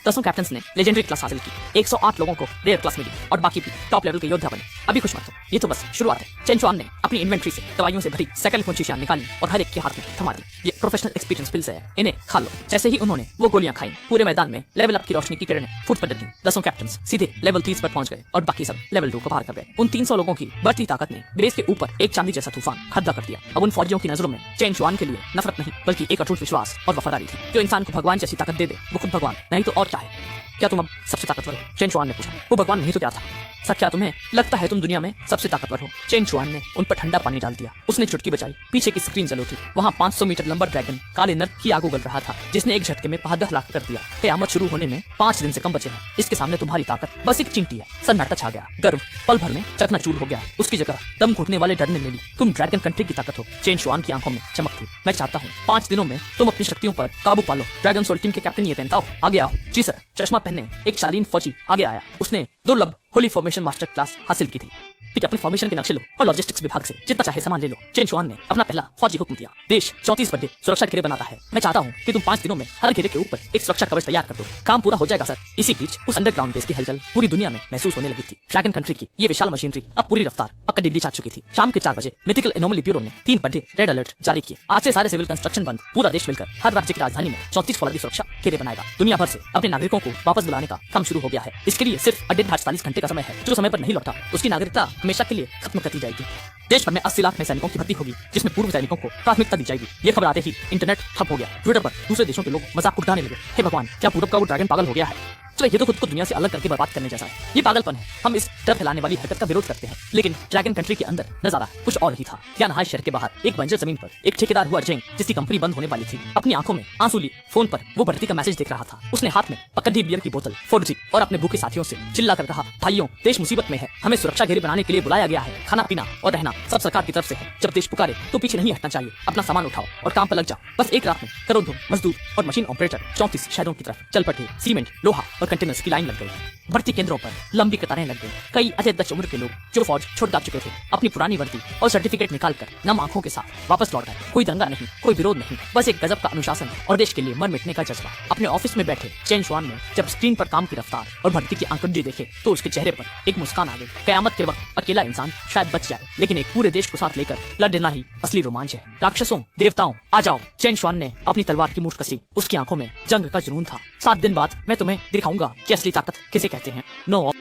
10 कैप्टन्स ने लेजेंडरी क्लास हासिल की। 108 लोगों को रेयर क्लास मिली और बाकी भी टॉप लेवल के योद्धा बने। अभी खुश मत हो, ये तो बस शुरुआत है। चेन शुआन ने अपनी इन्वेंट्री से दवाइयों से भरी सैकड़ों शीशियां निकाली और हर एक के हाथ में थमा दी। ये प्रोफेशनल एक्सपीरियंस पिल्स है, इन्हें खा लो। जैसे ही उन्होंने वो गोलियां खाई, पूरे मैदान में लेवल अप की रोशनी की किरणें फूट पड़ गईं। 10 कैप्टन सीधे लेवल 30 पर पहुंच गए और बाकी सब लेवल 2 को पार कर गए। उन 300 लोगों की बढ़ती ताकत ने बेस के ऊपर एक चांदी जैसा तूफान खड़ा कर दिया। अब उन फौजियों की नजरों में चेन शुआन के लिए नफरत नहीं बल्कि एक अटूट विश्वास और वफादारी थी। जो इंसान को भगवान जैसी ताकत दे दे वो खुद भगवान, नहीं तो और क्या है। क्या तुम अब सबसे ताकतवर हो? चेन शुआन ने पूछा। वो भगवान नहीं तो क्या था? सर क्या तुम्हें लगता है तुम दुनिया में सबसे ताकतवर हो? चेन शुआन ने उन पर ठंडा पानी डाल दिया। उसने चुटकी बजाई। पीछे की स्क्रीन जल उठी। वहां 500 मीटर लंबा ड्रैगन काले नर्क की आग उगल रहा था, जिसने एक झटके में 5 लाख कर दिया। क़यामत शुरू होने में 5 दिन से कम बचे हैं। इसके सामने तुम्हारी ताकत बस एक चींटी है। सन्नाटा छा गया। गर्व पल भर में चकनाचूर हो गया। उसकी जगह दम घुटने वाले डर ने ले ली। तुम ड्रैगन कंट्री की ताकत हो। चेन शुआन की आंखों में चमक थी। मैं चाहता हूँ 5 दिनों में तुम अपनी शक्तियों पर काबू पालो। ड्रैगन सोल टीम के कैप्टन ये पहनता हो, आगे आओ। जी सर। चश्मा पहने एक शालीन फौजी आगे आया। उसने दुर्लभ होली फॉर्मेशन मास्टर क्लास हासिल की थी। ठीक, अपने फॉर्मेशन के नक्शे लो और लॉजिस्टिक्स विभाग से जितना चाहे सामान ले लो। चेन शुआन ने अपना पहला फौजी हुक्म दिया। देश 34 बड़े सुरक्षा घेरे बनाता है। मैं चाहता हूँ कि तुम 5 दिनों में हर घेरे के ऊपर एक सुरक्षा कवच तैयार कर दो। काम पूरा हो जाएगा सर। इसी बीच उस अंडरग्राउंड बेस की हलचल पूरी दुनिया में महसूस होने लगी थी। ड्रैगन कंट्री की ये विशाल मशीनरी अब पूरी रफ्तार पकड़ डिग्री चाह चुकी थी। शाम के 4 बजे मिथिकल एनोमली ब्यूरो ने 3 बड़े रेड अलर्ट जारी किए। आज से सारे सिविल कंस्ट्रक्शन बंद। पूरा देश मिलकर हर राज्य की राजधानी में 34 फौजी सुरक्षा घेरे बनाएगा। दुनिया भर से अपने नागरिकों को वापस बुलाने का काम शुरू हो गया है। इसके लिए सिर्फ 48 घंटे का समय है। जो समय पर नहीं लौटा उसकी नागरिकता हमेशा के लिए खत्म कर दी जाएगी। देश भर में 80 लाख नए सैनिकों की भर्ती होगी, जिसमें पूर्व सैनिकों को प्राथमिकता दी जाएगी। ये खबर आते ही इंटरनेट ठप हो गया। ट्विटर पर दूसरे देशों के लोग मजाक उड़ाने लगे। हे भगवान, क्या पूरब का वो ड्रैगन पागल हो गया है? चलो, ये तो खुद को दुनिया से अलग करके बर्बाद करने जैसा है। ये पागलपन है। हम इस डर फैलाने वाली हरकत का विरोध करते हैं, लेकिन ड्रैगन कंट्री के अंदर नजारा कुछ और ही था। क्या नहाय शहर के बाहर एक बंजर जमीन पर एक ठेकेदार हुआ जेंग, जिसकी कंपनी बंद होने वाली थी, अपनी आंखों में आंसू लिए फोन पर वो भर्ती का मैसेज देख रहा था। उसने हाथ में पकड़ी बियर की बोतल फोड़ दी और अपने भूखे साथियों से चिल्ला कर कहा, भाइयों, देश मुसीबत में है। हमें सुरक्षा घेरे बनाने के लिए बुलाया गया है। खाना पीना और रहना सब सरकार की तरफ से है। जब देश पुकारे तो पीछे नहीं हटना चाहिए। अपना सामान उठाओ और काम पर लग जाओ। बस एक रात में करोड़ों मजदूर और मशीन ऑपरेटर 34 शहरों की तरफ चल पड़े। सीमेंट, लोहा और कंटेनर्स की लाइन लग गई। भर्ती केंद्रों पर लंबी कतारें लग गई। कई अजय दश उम्र के लोग जो फौज छोड़ जा चुके थे, अपनी पुरानी वर्दी और सर्टिफिकेट निकालकर नम आंखों के साथ वापस लौट गए। कोई दंगा नहीं, कोई विरोध नहीं, बस एक गजब का अनुशासन और देश के लिए मर मिटने का जज्बा। अपने ऑफिस में बैठे चेन शुआन ने जब स्क्रीन पर काम की रफ्तार और भर्ती के आंकड़े देखे तो उसके चेहरे पर एक मुस्कान आ गई। कयामत के वक्त अकेला इंसान शायद बच जाए, लेकिन एक पूरे देश को साथ लेकर लड़ना ही असली रोमांच है। राक्षसों, देवताओं, आ जाओ। चेन शुआन ने अपनी तलवार की मूठ कसी। उसकी आंखों में जंग का जुनून था। 7 दिन बाद मैं तुम्हें दिखाऊंगा कि असली ताकत किसे कहते हैं। नो।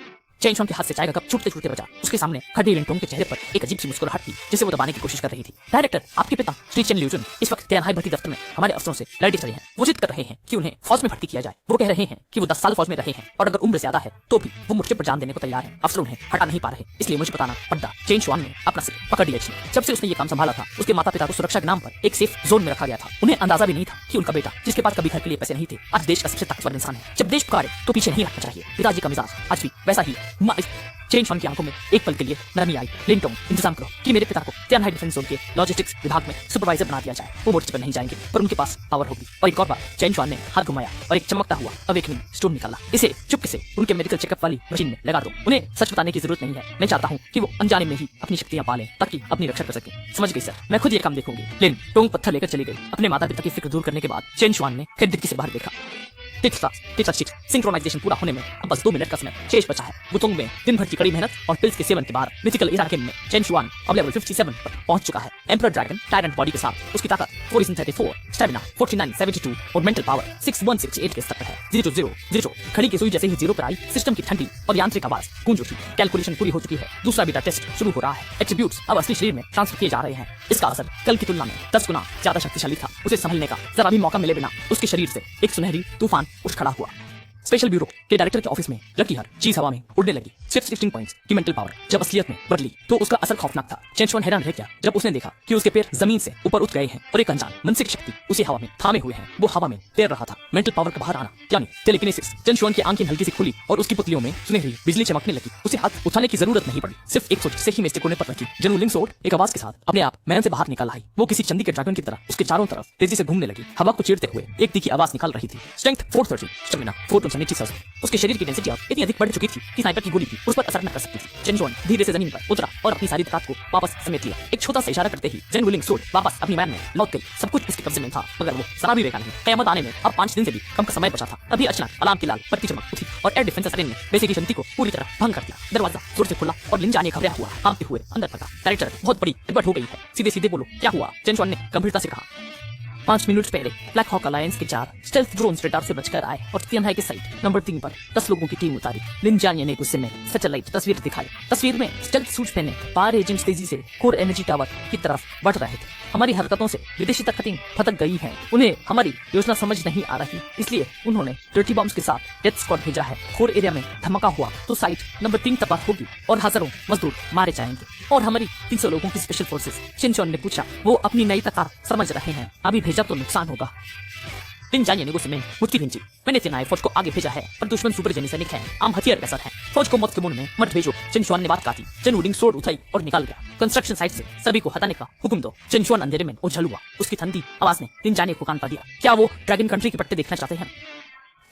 चेन शुआन के हाथ से चाय का कप छूटते छूटते बचा। उसके सामने खड़ी लिंटोंग के चेहरे पर एक अजीब सी मुस्कुराहट थी, जिसे वो दबाने की कोशिश कर रही थी। डायरेक्टर, आपके पिता श्री चेन ल्यूजुन इस वक्त तिहाई भर्ती दफ्तर में हमारे अफसरों से लड़ते रहे हैं। वो जिद कर रहे हैं कि उन्हें फौज में भर्ती किया जाए। वो कह रहे हैं कि वो 10 साल फौज में रहे हैं और अगर उम्र ज्यादा है तो भी वो मुझे पर जान देने को तैयार है। अफसर उन्हें हटा नहीं पा रहे, इसलिए मुझे बताना पड़ा। चेन शुआन ने अपना सिर पकड़ लिया। जब से उसने ये काम संभाला था, उसके माता पिता को सुरक्षा के नाम पर एक सेफ जोन में रखा गया था। उन्हें अंदाजा भी नहीं था कि उनका बेटा, जिसके पास कभी घर के लिए पैसे नहीं थे, आज देश का सबसे ताकतवर इंसान है। जब देश पुकारे तो पीछे नहीं हटना चाहिए। पिताजी का मिजाज आज भी वैसा ही। चेन शुआन की आंखों में एक पल के लिए नरमी आई। लिंटोंग, इंतजाम करो कि मेरे पिता को तिहाई डिफेंस जोन के लॉजिस्टिक्स विभाग में सुपरवाइजर बना दिया जाए। वो मोर्चे पर नहीं जाएंगे, पर उनके पास पावर होगी। और एक और बार चेन शुआन ने हाथ घुमाया और एक चमकता हुआ अवेकनिंग स्टोन निकाला। इसे चुपके से उनके मेडिकल चेकअप वाली मशीन में लगा दो। उन्हें सच बताने की जरूरत नहीं है। मैं चाहता हूँ कि वो अनजाने में ही अपनी शक्तियां पालें ताकि अपनी रक्षा कर सके। समझ गई सर, मैं खुद ये काम देखूंगी। लिंटोंग पत्थर लेकर चली गई। अपने माता पिता की फिक्र दूर करने के बाद चेन शुआन ने फिर खिड़की से बाहर देखा। सिंक्रोनाइजेशन पूरा होने में अब बस 2 मिनट का समय शेष बचा है। वुतोंग में दिन भर की कड़ी मेहनत और पिल्स के सेवन के बाद मिथिकल इराके में चेन शुआन अब लेवल 57 पर पहुंच चुका है। एम्परर ड्रैगन टायरेंट बॉडी के साथ उसकी ताकत 4734, स्टैमिना 4972 और मेंटल पावर 6168 के स्तर पर है। 000 घड़ी की सुई जैसे ही 0 पर आई, सिस्टम की ठंडी और यांत्रिक आवाज गूंज उठी। कैलकुलेशन पूरी हो चुकी है। दूसरा बीटा टेस्ट शुरू हो रहा है। एट्रीब्यूट्स अब असली शरीर में ट्रांसफर किए जा रहे हैं। इसका असर कल की तुलना में 10 गुना ज्यादा शक्तिशाली था। उसे संभलने का जरा भी मौका मिले बिना उसके शरीर से एक सुनहरी तूफान उठ खड़ा हुआ। स्पेशल ब्यूरो के डायरेक्टर के ऑफिस में लकी हर चीज हवा में उड़ने लगी। सिर्फ 16 पॉइंट्स की मेंटल पावर जब असलियत में बदली तो उसका असर खौफनाक था। चेन शुआन हैरान रह गया जब उसने देखा कि उसके पैर जमीन से ऊपर उठ गए हैं और एक अनजान मानसिक शक्ति उसे हवा में थामे हुए हैं। वो हवा में तैर रहा था। मेंटल पावर का बाहर आना यानी टेलीकिनेसिस। चेन शुआन की आंखें हल्की सी खुली और उसकी पुतलियों में सुनहरी बिजली चमकने लगी। उसे हाथ उठाने की जरूरत नहीं पड़ी, सिर्फ एक सोच से ही मेज कोने पर रखी। जनरलिंग सोड एक आवाज के साथ अपने आप मैन से बाहर निकल आई। वो किसी चंदी के ड्रैगन की तरह उसके चारों तरफ तेजी से घूमने लगी, हवा को चीरते हुए एक तीखी आवाज निकाल रही थी। Strength 430, stamina 427। उसके शरीर की डेंसिटी इतनी अधिक बढ़ चुकी थी कि स्नाइपर की गोली भी उस पर असर न कर सकती थी। चेन शुआन धीरे से जमीन पर उतरा और अपनी सारी ताकत को वापस समेट लिया। एक छोटा सा इशारा करते ही जेन वुलिंग सोड वापस अपनी मैन में लौट गई। सब कुछ उसके कब्जे में था, मगर वो सना भी रेखा नहीं। कयामत आने में अब 5 दिन से भी कम का समय बचा था। अभी अचानक अलार्म की लाल बत्ती चमक उठी और एयर डिफेंस ने बेसिक की शांति को पूरी तरह भंग कर दिया। दरवाजा जोर से खुला और लिन जाने घबराया हुआ कांपते हुए अंदर लगा। डायरेक्टर, बहुत बड़ी गड़बड़ हो गई है, सीधे सीधे बोलो, क्या हुआ? चेन शुआन ने गंभीरता से कहा। 5 मिनट पहले ब्लैक हॉक अलायंस के 4 स्टेल्थ ड्रोन्स रडार से बचकर आए और तियानहाई के साइट नंबर 3 पर 10 लोगों की टीम उतारी। लिन जानिया ने गुस्से में सैटेलाइट तस्वीर दिखाई। तस्वीर में स्टेल्थ सूट पहने 12 एजेंट्स तेजी से कोर एनर्जी टावर की तरफ बढ़ रहे थे। हमारी हरकतों से विदेशी ताकतें भटक गई हैं। उन्हें हमारी योजना समझ नहीं आ रही, इसलिए उन्होंने डर्टी बॉम्ब्स के साथ डेथ स्क्वाड भेजा है। कोर एरिया में धमाका हुआ तो साइट नंबर 3 तबाह होगी और हजारों मजदूर मारे जाएंगे। और हमारी 300 लोगों की स्पेशल फोर्सेस। चिन शुआन ने पूछा। वो अपनी नई तकार समझ रहे हैं, अभी भेजा तो नुकसान होगा। लिन जानिया ने गुस्से में मुट्ठी भींची। मैंने सेनाएं फौज को आगे भेजा है, पर दुश्मन सुपर जेनी सैनिक हैं, आम हथियार कैसा है। फौज को मौत के मुंह में मत भेजो। चिन शुआन ने बात काटी। जेन वुलिंग सोड उठाई और निकाल गया। कंस्ट्रक्शन साइट से सभी को हटाने का हुक्म दो। चिन शुआन अंधेरे में उछल हुआ। उसकी ठंडी आवाज ने लिन जानिया को कान पा दिया। क्या वो ड्रैगन कंट्री के पट्टे देखना चाहते हैं?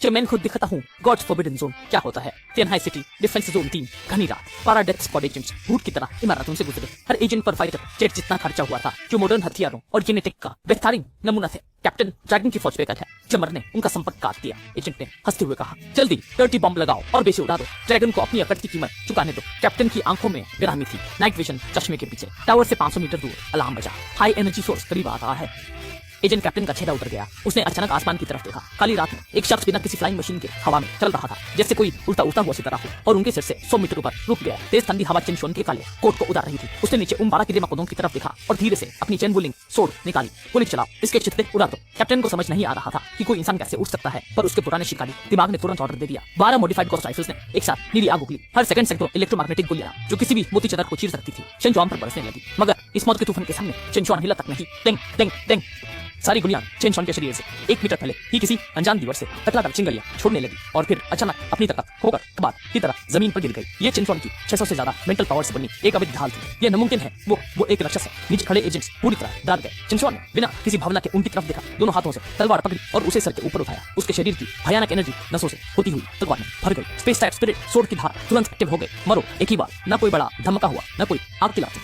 जब मैं खुद दिखाता हूँ गॉड्स फॉरबिडन जोन क्या होता है। तियानहाई सिटी डिफेंस जोन 3 घनी रात। 12 डेथ स्क्वाड एजेंट्स भूत की तरह इमारतों से गुजरे। हर एजेंट पर फाइटर जेट जितना खर्चा हुआ था, जो मॉडर्न हथियारों और जेनेटिक का बेहतरीन नमूना थे। कैप्टन ड्रैगन की फौज पे है। जमर ने उनका संपर्क काट दिया। एजेंट ने हंसते हुए कहा, जल्दी डर्टी बॉम्ब लगाओ और बेचे उड़ा दो। ड्रैगन को अपनी अकड़ की कीमत चुकाने दो। कैप्टन की आंखों में बेरहमी थी। नाइट विजन चश्मे के पीछे टावर से 500 मीटर दूर अलार्म बजा। हाई एनर्जी सोर्स करीब आ रहा है। एजेंट कैप्टन का चेहरा उतर गया। उसने अचानक आसमान की तरफ देखा। काली रात में एक शख्स बिना किसी फ्लाइंग मशीन के हवा में चल रहा था, जैसे कोई उड़ता उड़ता हुआ सितारा हो, और उनके सिर से 100 मीटर ऊपर रुक गया। तेज ठंडी हवा चिन शुआन के काले कोट को उतार रही थी। उसने नीचे उन 12 किले मकदों की तरफ देखा और धीरे से अपनी चेन वुलिंग सोड निकाली। गोली चलाओ, इसके छितरे उड़ा दो। कैप्टन को समझ नहीं आ रहा था कि कोई इंसान कैसे उड़ सकता है, पर उसके पुराने शिकारी दिमाग ने तुरंत ऑर्डर दे दिया। 12 मॉडिफाइड गोस्ट राइफल्स ने एक साथ नीली आग उगली। हर सेकंड सैकड़ों इलेक्ट्रोमैग्नेटिक गोलियां जो किसी भी मोती चदर को चीर सकती थी चिन शुआन पर बरसने लगी। मगर इस मौत के तूफान के सामने चिन शुआन हिला तक नहीं। टेंग टेंग टेंग सारी गोलियां चिन शुआन के शरीर से 1 मीटर पहले ही किसी अनजान दीवार से टकराकर चिंगारियां छोड़ने लगी और फिर अचानक अपनी ताकत खोकर कबाड़ की तरह जमीन पर गिर गई। ये चिन शुआन की 600 से ज्यादा मेंटल पावर से बनी एक अवैध ढाल थी। यह नामुमकिन है वो एक राक्षस है। नीचे खड़े एजेंट्स पूरी तरह डर गए। चिन शुआन ने बिना किसी भावना के उनकी तरफ देखा, दोनों हाथों से तलवार पकड़ी और उसे सर के ऊपर उठाया। उसके शरीर की भयानक एनर्जी नसों से होती हुई तलवार में भर गई। स्पेस टाइप स्पिरिट सोड की धार तुरंत एक्टिव हो गई। मरो एक ही बार। न कोई बड़ा धमाका हुआ, न कोई आग की लाठी।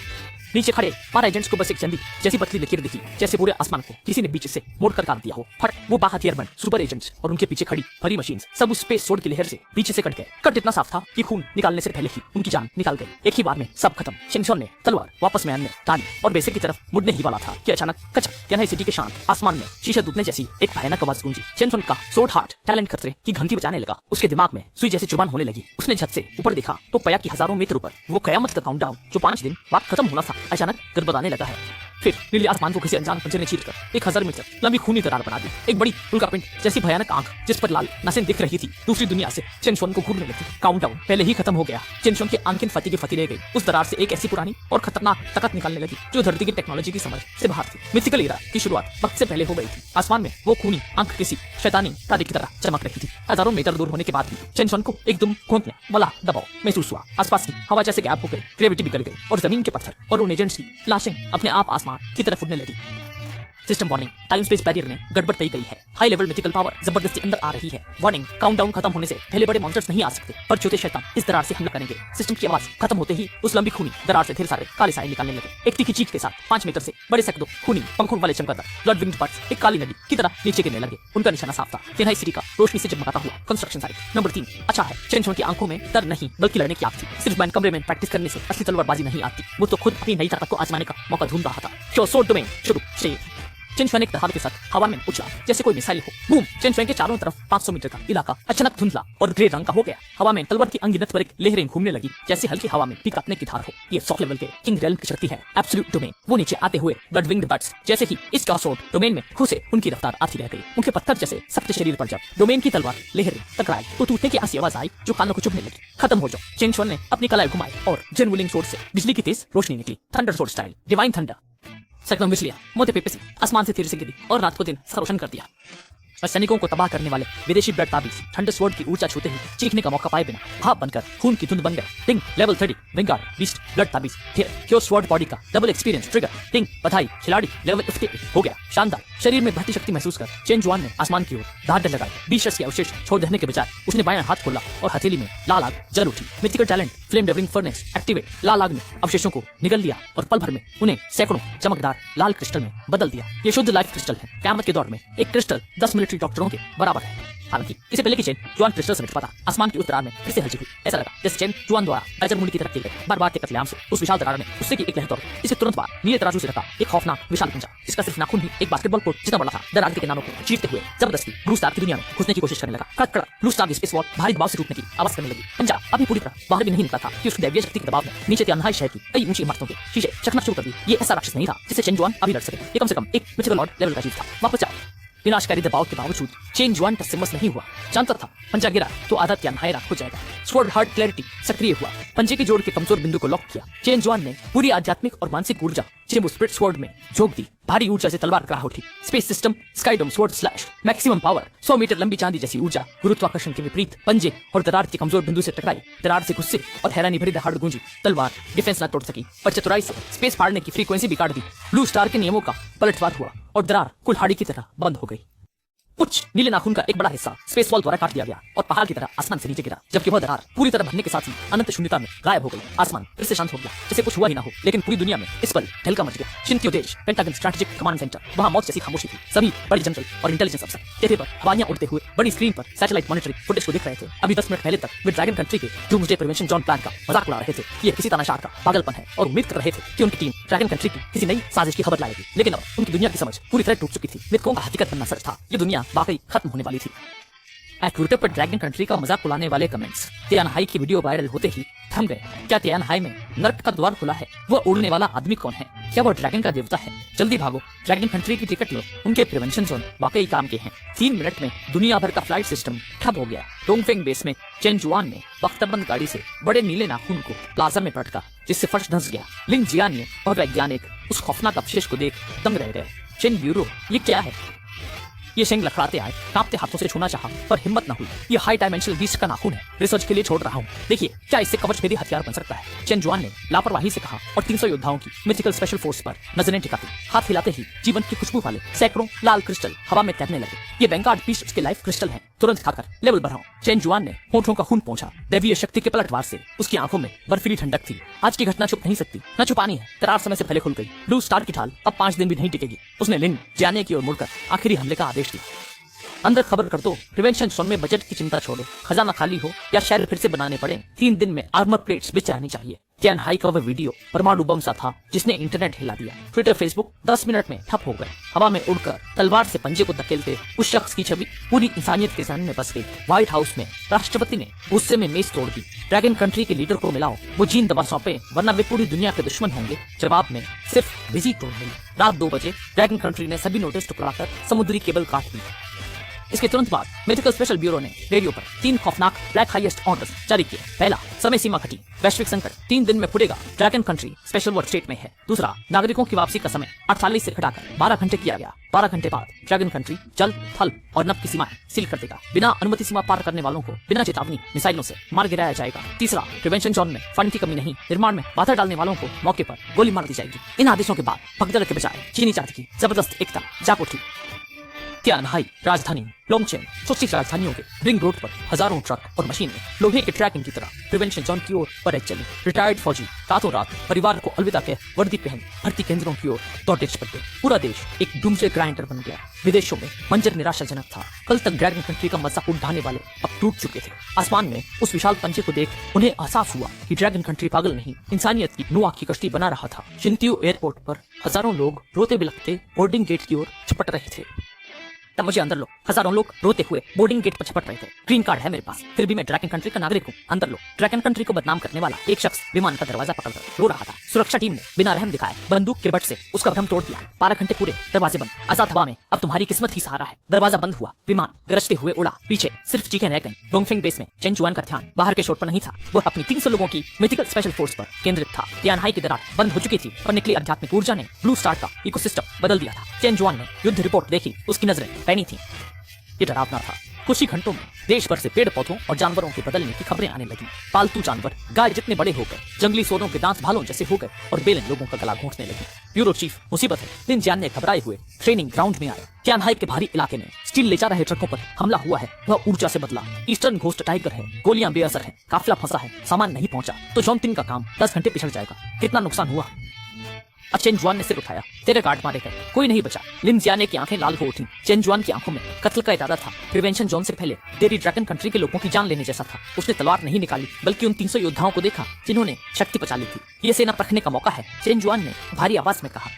नीचे खड़े 12 एजेंट्स को बस एक चंदी जैसी पतली लकीर दिखी, जैसे पूरे आसमान को किसी ने बीच से मोड़कर काट दिया हो। फट वो 12 हथियारबंद सुपर एजेंट्स और उनके पीछे खड़ी भरी मशीन्स सब उस स्पेस सोड की लहर से पीछे से कट गए। कट इतना साफ था कि खून निकालने से पहले ही उनकी जान निकाल गई। एक ही बार में सब खत्म। चिन शुआन ने तलवार वापस मैन में डाली और बेसिक की तरफ मुड़ने ही वाला था कि अचानक कचक तियानहाई सिटी के शांत आसमान में शीशा टूटने जैसी एक भयानक आवाज गूंजी। चिन शुआन का सोड हार्ट टैलेंट खतरे की घंटी बजाने लगा। उसके दिमाग में सुई जैसी चुबान होने लगी। उसने झट से ऊपर देखा तो पया की हजारों मीटर ऊपर वो कयामत का काउंटडाउन जो 5 दिन बाद खत्म होना था अचानक गड़बड़ाने लगा है। फिर नीले आसमान को किसी अनजान पंजे ने चीरकर 1000 मीटर लंबी खूनी दरार बना दी। एक बड़ी उल्कापिंड जैसी भयानक आंख जिस पर लाल नसें दिख रही थी दूसरी दुनिया से चिन शुआन को घूरने लगी। काउंटडाउन पहले ही खत्म हो गया। चिन शुआन की आंखें फटी की फटी रह गई। उस दरार से एक ऐसी पुरानी और खतरनाक ताकत निकलने लगी जो धरती की टेक्नोलॉजी की समझ से बाहर थी। मिथिकल एरा की शुरुआत वक्त से पहले हो गई थी। आसमान में वो खूनी आंख किसी शैतानी तारे की तरह चमक रही थी। हजारों मीटर दूर होने के बाद भी चिन शुआन को एकदम घोंटने वाला दबाव महसूस हुआ। आसपास की हवा जैसे गैप हो गई, ग्रेविटी बिगड़ गई और जमीन के पत्थर और उन एजेंट्स की लाशें अपने आप आसमान की तरफ उड़ने लगी। System warning, time space barrier में गड़बड़ तय गई है। हाई लेवल मिथिकल पावर जबरदस्ती अंदर आ रही है। वार्निंग, काउंटडाउन खत्म होने से पहले बड़े मॉन्स्टर्स नहीं आ सकते, पर छोटे शैतान इस दरार से हमला करेंगे। सिस्टम की आवाज खत्म होते ही उस लंबी खूनी दरार से ढेर सारे काले साए निकलने लगे। एक तीखी चीख के साथ 5 मीटर से बड़े सैकड़ों खूनी पंखों वाले चमगादड़ ब्लड विंग्ड बर्ड्स एक काली नदी की तरह नीचे गिरने लगे। उनका निशाना साफ था, तियानहाई सिटी का रोशनी से जगमगाता हुआ कंस्ट्रक्शन साइट नंबर 3। अच्छा है, चिन शुआन की आंखों में डर नहीं बल्कि लड़ने की आग थी। सिर्फ मैन कमरे में प्रैक्टिस करने से असली तलवारबाजी नहीं आती। वो तो खुद अपनी नई ताकत को आजमाने का मौका ढूंढ रहा था। शो सोड डोमेन शुरू से चिन शुआन एक तलवार के साथ हवा में उछला जैसे कोई मिसाइल हो। बूम! चिन शुआन के चारों तरफ 500 मीटर का इलाका अचानक धुंधला और ग्रे रंग का हो गया। हवा में तलवार की अनगिनत पर लहरें घूमने लगी जैसे हल्की हवा में भी काटने की धार हो। ये सॉफ्ट लेवल के किंग रेल्म की शक्ति है, एब्सोल्यूट डोमेन। वो नीचे आते हुए ब्लड विंग्ड बर्ड्स जैसे ही इस सोड डोमेन में घुसे उनकी रफ्तार आती रह गई। उनके पत्थर जैसे सख्त शरीर पर जब डोमेन की तलवार लहरें टकराई तो टूटने की ऐसी आवाज आई जो कानों को चुभने लगी। खत्म हो जाओ। चिन शुआन ने अपनी कलाई घुमाई और जेन वुलिंग सोड से बिजली की तेज रोशनी निकली। थंडर सोड स्टाइल, डिवाइन थंडर। सकदम बिजलियां मोटे पेपे से आसमान से तेजी से गिरी और रात को दिन सा रोशन कर दिया। और सैनिकों को तबाह करने वाले विदेशी ब्लड ताबीज थंडर स्वॉर्ड की ऊर्जा छूते ही चीखने का मौका पाए बिना भाप बनकर खून की धुंध बन गए। टिंग लेवल 30 विंगार्ड बीस्ट ब्लड ताबीज क्योर स्वॉर्ड बॉडी का डबल एक्सपीरियंस ट्रिगर। टिंग बधाई खिलाड़ी लेवल 58 हो गया। शानदार शरीर में बढ़ती शक्ति महसूस कर चेन जुआन ने आसमान की ओर धार लगाई। 20 शख्स के अवशेष छोड़ देने के बजाय उसने बायां हाथ खोला और हथेली में लाल आग जल उठी। Mythical talent flame dwelling furnace activate. लाल आग ने अवशेषों को निगल लिया और पल भर में उन्हें सैकड़ों चमकदार लाल क्रिस्टल में बदल दिया। ये शुद्ध लाइफ क्रिस्टल है। क़यामत के दौर में एक क्रिस्टल 10 मिलिट्री डॉक्टरों के बराबर है। हालांकि इससे पहले की चेन जुआन क्रिस्टल समेट पाता आसमान की उस दरार में फिर से हलचल हुई। ऐसा लगा जैसे चेन जुआन द्वारा बैजर मुंडी की तरफ किए गए बार-बार के कत्लेआम से उस विशाल दरार में उससे की एक लहर दौड़। इसके तुरंत बाद नीले तराजू से रखा एक खौफनाक विशाल पंजा जिसका सिर्फ नाखून ही एक बास्केटबॉल कोर्ट जितना बड़ा था दरार के किनारों को चीरते हुए जबरदस्ती ब्लू स्टार की दुनिया में घुसने की कोशिश करने लगा। कड़कड़ा ब्लू स्टार की स्पेस वॉल भारी दबाव से टूटने की आवाज करने लगी। पंजा अभी पूरी तरह बाहर भी नहीं निकला था कि उसकी दैवीय शक्ति के दबाव में नीचे के अनहाई शहर की कई ऊंची इमारतों के शीशे चकना शुरू कर दी। ये ऐसा राक्षस नहीं था जिससे चेन जुआन अभी लड़ सके। ये कम से कम एक मिथिकल लॉर्ड लेवल का जीव था। वापस जाओ। विनाशकारी दबाव के बावजूद चेन जुआन टस्सिमस नहीं हुआ। जानता था पंजा गिरा तो आधा त्यानहाई राख हो जाएगा। स्वॉर्ड हार्ट क्लैरिटी सक्रिय हुआ। पंजे के जोड़ के कमजोर बिंदु को लॉक किया। चेन जुआन ने पूरी आध्यात्मिक और मानसिक ऊर्जा चेम्बू स्प्लिट स्वॉर्ड में झोंक दी। भारी ऊर्जा से तलवार कराह उठी। Space system skydome sword slash maximum power 100 metre लंबी चांदी जैसी ऊर्जा गुरुत्वाकर्षण के विपरीत पंजे और दरार के कमजोर बिंदु से टकराई। दरार से गुस्से और हैरानी भरी दहाड़ गूंजी। तलवार डिफेंस न तोड़ सकी पर चतुराई से स्पेस फाड़ने की फ्रीक्वेंसी भी काट दी। ब्लू स्टार के नियमों का पलटवार हुआ और दरार कुल्हाड़ी की तरह बंद हो गई। उच्च नीले नाखून का एक बड़ा हिस्सा स्पेस वॉल द्वारा काट दिया गया और पहाड़ की तरह आसमान से नीचे गिरा। जबकि वह दरार पूरी तरह भरने के साथ ही अनंत शून्यता में गायब हो गई। आसमान फिर से शांत हो गया जैसे कुछ हुआ ही ना हो। लेकिन पूरी दुनिया में इस पल ढलका मच गया। शिंत्यो देश पेंटागन स्ट्रेटेजिक कमांड सेंटर वहां मौत जैसी खामोशी थी। सभी बड़ी जनरल और इंटेलिजेंस अफसर चेहरे पर हवाइयां उड़ते हुए बड़ी स्क्रीन पर सैटेलाइट मॉनिटरिंग फुटेज को देख रहे थे। अभी 10 मिनट पहले तक वे ड्रैगन कंट्री के डूम्सडे प्रिवेंशन जॉन प्लान का मजाक उड़ा रहे थे। ये किसी तानाशाह का पागलपन है और उम्मीद कर रहे थे कि उनकी टीम ड्रैगन कंट्री की किसी नई साजिश की खबर लाएगी। लेकिन अब उनकी दुनिया की समझ पूरी तरह टूट चुकी थी। मृतकों का हकीकत बनना सच था। ये दुनिया वाकई खत्म होने वाली थी। ट्विटर पर ड्रैगन कंट्री का मजाक उड़ाने वाले कमेंट्स तियानहाई की वीडियो वायरल होते ही थम गए। क्या तियानहाई में नर्क का द्वार खुला है? वह उड़ने वाला आदमी कौन है? क्या वह ड्रैगन का देवता है? जल्दी भागो, ड्रैगन कंट्री की टिकट लो। उनके प्रिवेंशन जोन वाकई काम के हैं। 3 मिनट में दुनिया भर का फ्लाइट सिस्टम ठप हो गया। डोंगफेंग बेस में चेन जुआन ने वक्तबंद गाड़ी से बड़े नीले नाखून को प्लाजा में पटका जिससे फर्श धंस गया। लिंग जियानिये और वैज्ञानिक उस खौफनाक अवशेष को देख दंग रह गए। चेन ब्यूरो ये क्या है? ये शेंग लखड़ाते आए, कांपते हाथों से छूना चाहा पर हिम्मत न हुई। ये हाई डायमेंशनल बीस्ट का नाखून है, रिसर्च के लिए छोड़ रहा हूँ। देखिए क्या इससे कवचभेदी हथियार बन सकता है। चेन जुआन ने लापरवाही से कहा और 300 योद्धाओं की मिथिकल स्पेशल फोर्स पर नजरें टिकाती। हाथ हिलाते ही जीवन की खुशबू वाले सैकड़ों लाल क्रिस्टल हवा में तैरने लगे। ये वैंगार्ड बीस्ट के लाइफ क्रिस्टल हैं। तुरंत खाकर लेवल बढ़ाओ। चेन जुआन ने होठों का खून पोंछा। दैवीय शक्ति के पलटवार से उसकी आंखों में बर्फीली ठंडक थी। आज की घटना छुप नहीं सकती, न छुपानी है। दरार समय से पहले खुल गई। ब्लू स्टार की ढाल अब 5 दिन भी नहीं टिकेगी। उसने लिन जियानिये की ओर मुड़कर आखिरी हमले का आदेश दिया। अंदर खबर कर दो, प्रिवेंशन जोन में बजट की चिंता छोड़ो। खजाना खाली हो या शहर फिर से बनाने पड़े, 3 दिन में आर्मर प्लेट्स बिछ जानी चाहिए। तियानहाई का वह वीडियो परमाणु बम सा था जिसने इंटरनेट हिला दिया। ट्विटर फेसबुक 10 मिनट में ठप हो गए। हवा में उड़कर तलवार से पंजे को धकेलते उस शख्स की छवि पूरी इंसानियत के सामने बस गई। व्हाइट हाउस में राष्ट्रपति ने गुस्से में मेज तोड़ दी। ड्रैगन कंट्री के लीडर को मिलाओ, वो जीन दबा सौंपे वरना वे पूरी दुनिया के दुश्मन होंगे। जवाब में सिर्फ बिजी टोन मिली। रात 2 बजे ड्रैगन कंट्री ने सभी नोटिस टुकराकर समुद्री केबल काट दी। इसके तुरंत बाद मेडिकल स्पेशल ब्यूरो ने रेडियो पर 3 खौफनाक ब्लैक हाईएस्ट ऑर्डर्स जारी किए। पहला, समय सीमा घटी, वैश्विक संकट 3 दिन में फुटेगा, dragon country special word state में है। दूसरा, नागरिकों की वापसी का समय 48 से घटाकर 12 घंटे किया गया। 12 घंटे बाद ड्रैगन कंट्री जल, थल और नभ की सीमाएं सील कर देगा। बिना अनुमति सीमा पार करने वालों को बिना चेतावनी मिसाइलों से मार गिराया जाएगा। तीसरा, प्रिवेंशन जोन में फंड की कमी नहीं, निर्माण में बाधा डालने वालों को मौके पर गोली मार दी जाएगी। इन आदेशों के बाद भगदड़ के बजाय चीनी चांद की जबरदस्त एकता जाग उठी। तियानहाई राजधानी लोंगचेन छोटी राजधानियों के रिंग रोड पर हजारों ट्रक और मशीनें लोहे के ट्रैकिंग की तरह प्रिवेंशन जोन की ओर बढ़ चली। रिटायर्ड फौजी रातों रात परिवार को अलविदा कह वर्दी पहन भर्ती केंद्रों की ओर दौड़े पड़ते। पूरा देश एक डूम्सडे ग्राइंडर बन गया। विदेशों में मंजर निराशाजनक था। कल तक ड्रैगन कंट्री का मजाक उड़ाने वाले अब टूट चुके थे। आसमान में उस विशाल पंजे को देख उन्हें एहसास हुआ कि ड्रैगन कंट्री पागल नहीं, इंसानियत की नोआह की कश्ती बना रहा था। शिंत्यो एयरपोर्ट पर हजारों लोग रोते बिलखते बोर्डिंग गेट की ओर झपट रहे थे। तब मुझे अंदर लो। हजारों लोग रोते हुए बोर्डिंग गेट पर झपट रहे थे। ग्रीन कार्ड है मेरे पास, फिर भी मैं ड्रैगन कंट्री का नागरिक हूँ। अंदर लो। ड्रैगन कंट्री को बदनाम करने वाला एक शख्स विमान का दरवाजा पकड़कर रो रहा था। सुरक्षा टीम ने बिना रहम दिखाए बंदूक के बट से उसका भ्रम तोड़ दिया। 12 घंटे पूरे, दरवाजे बंद। आजाद हवा में अब तुम्हारी किस्मत ही सहारा है। दरवाजा बंद हुआ, विमान गरजते हुए उड़ा। पीछे सिर्फ चीखें रह गईं। डोंगफेंग बेस में चेन जुआन का ध्यान बाहर के शोर पर नहीं था, वह अपनी 300 लोगों की मिथिकल स्पेशल फोर्स पर केंद्रित था। तियानहाई की दरार बंद हो चुकी थी और निकली आध्यात्मिक ऊर्जा ने ब्लू स्टार का इकोसिस्टम बदल दिया था। चेन जुआन ने युद्ध रिपोर्ट देखी, उसकी नजरें पैनी थी। ये डरावना था। कुछ ही घंटों में देश भर से पेड़ पौधों और जानवरों के बदलने की खबरें आने लगी। पालतू जानवर गाय जितने बड़े हो गए, जंगली सोरों के दांत भालों जैसे हो गए और बेलन लोगों का गला घोंटने लगी। ब्यूरो चीफ मुसीबत है दिन जानने घबराए हुए ट्रेनिंग ग्राउंड में आए। क्यानहाई के भारी इलाके में स्टील ले जा रहे ट्रकों पर हमला हुआ है, वह ऊर्जा से बदला। ईस्टर्न घोस्ट टाइगर है, गोलियां बेअसर है, काफिला फंसा है, सामान नहीं पहुंचा तो जोंगटिंग का काम 10 घंटे पिछड़ जाएगा। कितना नुकसान हुआ। चेंजुआन ने सिर उठाया। तेरे गार्ड मारे गए, कोई नहीं बचा। लिन जियाने की आंखें लाल हो उठी। चेंजुआन की आंखों में कत्ल का इरादा था। प्रिवेंशन जोन से पहले तेरी ड्रैगन कंट्री के लोगों की जान लेने जैसा था। उसने तलवार नहीं निकाली बल्कि उन 300 योद्धाओं को देखा जिन्होंने शक्ति पचा ली थी। ये सेना परखने का मौका है, चेंजुआन ने भारी आवाज में कहा।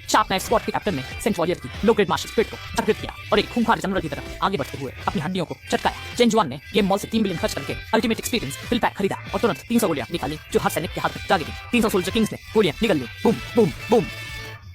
शार्प नाइफ स्क्वाड के कैप्टन ने सेंट वॉरियर की लो ग्रेड मार्शल स्पिरिट को टारगेट किया और एक खूंखार जानवर की तरफ आगे बढ़ते हुए अपनी हड्डियों को चटकाया। चेंजुआन ने गेम मॉल से 3 बिलियन खर्च करके अल्टीमेट एक्सपीरियंस फिल पैक खरीदा और तुरंत 300 गोलियां निकाली जो हर सैनिक के हाथ में दागी गई। 300 सोल्जर किंग्स ने गोलियां निकल ली। Boom boom boom.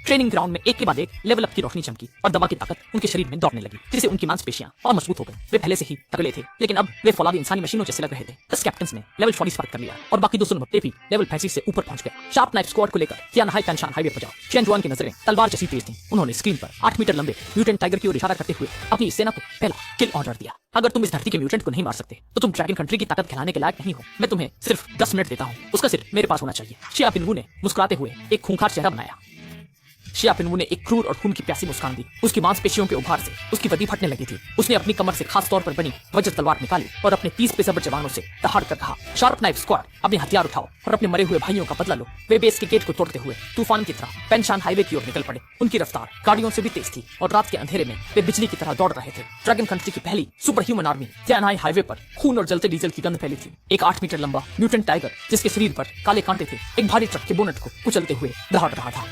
Training ground में एक के बाद एक लेवल अप की रोशनी चमकी और दवा की ताकत उनके शरीर में दौड़ने लगी, जिससे उनकी मांसपेशियां और मजबूत हो गई। वे पहले से ही तगड़े थे, लेकिन अब वे फौलादी इंसानी मशीनों जैसे लग रहे थे। 10 कैप्टन्स ने लेवल 40 पार कर लिया और बाकी 200 नंबर भी लेवल 35 से ऊपर पहुंच गए। शार्प नाइफ स्क्वाड को लेकर क्यानहाई पेंशान हाईवे पर जाओ। चेंजुआन की नजरें तलवार जैसी तेज थीं। उन्होंने स्क्रीन पर 8 मीटर लंबे म्यूटेंट टाइगर की ओर इशारा करते हुए अपनी सेना को पहला किल ऑर्डर दिया। अगर तुम इस धरती के म्यूटेंट को नहीं मार सकते तो तुम ड्रैगन कंट्री की ताकत खिलाने के लायक नहीं हो। मैं तुम्हें सिर्फ 10 मिनट देता हूँ, उसका सिर मेरे पास होना चाहिए। शिया पिनवू ने मुस्कुराते हुए एक खूंखार चेहरा बनाया। शिया पिनवू ने एक क्रूर और खून की प्यासी मुस्कान दी। उसकी मांसपेशियों के उभार से उसकी बदी फटने लगी थी। उसने अपनी कमर से खास तौर पर बनी वज्र तलवार निकाली और अपने 30 पेशेवर जवानों से दहाड़ कर कहा, शार्प नाइफ स्क्वाड, अपने हथियार उठाओ और अपने मरे हुए भाइयों का बदला लो। वे बेस के गेट को तोड़ते हुए तूफान की तरह पेंशान हाईवे की ओर निकल पड़े। उनकी रफ्तार गाड़ियों से भी तेज थी और रात के अंधेरे में वे बिजली की तरह दौड़ रहे थे। ड्रैगन कंट्री की पहली सुपर ह्यूमन आर्मी क्यानहाई हाईवे पर खून और जलते डीजल की गंध फैली थी। एक 8 मीटर लंबा म्यूटेंट टाइगर जिसके शरीर पर काले कांटे थे, एक भारी ट्रक के बोनट को कुचलते हुए दहाड़ रहा था।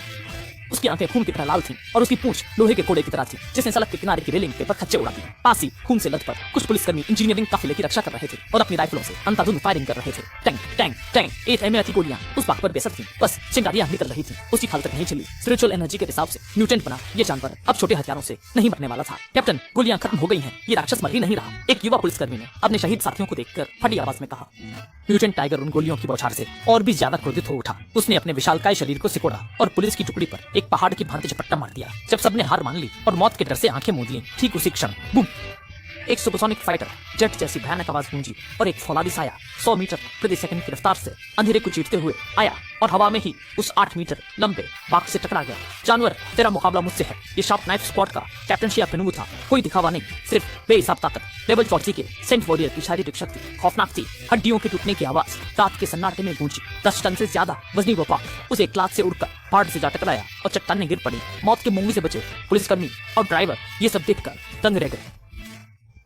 उसकी आंखें खून की तरह लाल थीं और उसकी पूंछ लोहे के कोड़े की तरह थी जिसने सड़क के किनारे की रेलिंग पे खच्चे उड़ा दी। पास ही खून से लथपथ कुछ पुलिसकर्मी इंजीनियरिंग काफिले की रक्षा कर रहे थे और अपनी राइफलों से अंधाधुंध फायरिंग कर रहे थे। टैंक टैंक टैंक 8 mm की गोलियां उस बाग पर बेसत थीं, बस चिंगारियां निकल रही थीं। उसकी खाल तक नहीं चली। स्पिरिचुअल एनर्जी के हिसाब से म्यूटेंट बना ये जानवर अब छोटे हथियारों से नहीं मरने वाला था। कैप्टन, गोलियां खत्म हो गई हैं, ये राक्षस मर ही नहीं रहा। एक युवा पुलिसकर्मी ने अपने शहीद साथियों को देखकर फटी आवाज में कहा। म्यूटेंट टाइगर उन गोलियों की बौछार से और भी ज्यादा क्रोधित हो उठा। उसने अपने विशालकाय शरीर को सिकोड़ा और पुलिस की टुकड़ी पर एक पहाड़ की भांति झपट्टा मार दिया। जब सबने हार मान ली और मौत के डर से आंखें मूंद लीं, ठीक उसी क्षण बूम, एक सुपरसोनिक फाइटर जेट जैसी भयानक आवाज गूंजी और एक फौलादी साया 100 मीटर प्रति सेकंड की रफ्तार से अंधेरे को चीरते हुए आया और हवा में ही उस 8 मीटर लंबे बाघ से टकरा गया। जानवर, तेरा मुकाबला मुझसे है। ये शार्प नाइफ स्क्वाड का कैप्टन शिया पिनवू था। कोई दिखावा नहीं, सिर्फ बेहिसाब ताकत। लेवल 40 के सेंट वॉरियर की शारीरिक शक्ति खौफनाक थी। हड्डियों के टूटने की आवाज रात के सन्नाटे में गूंजी। 10 टन से ज्यादा वजनी वो बाघ उसे एक लात से उड़कर पहाड़ से जा टकराया और चट्टानें गिर पड़ी। मौत के मुंह से बचे पुलिसकर्मी और ड्राइवर ये सब देखकर दंग रह गए।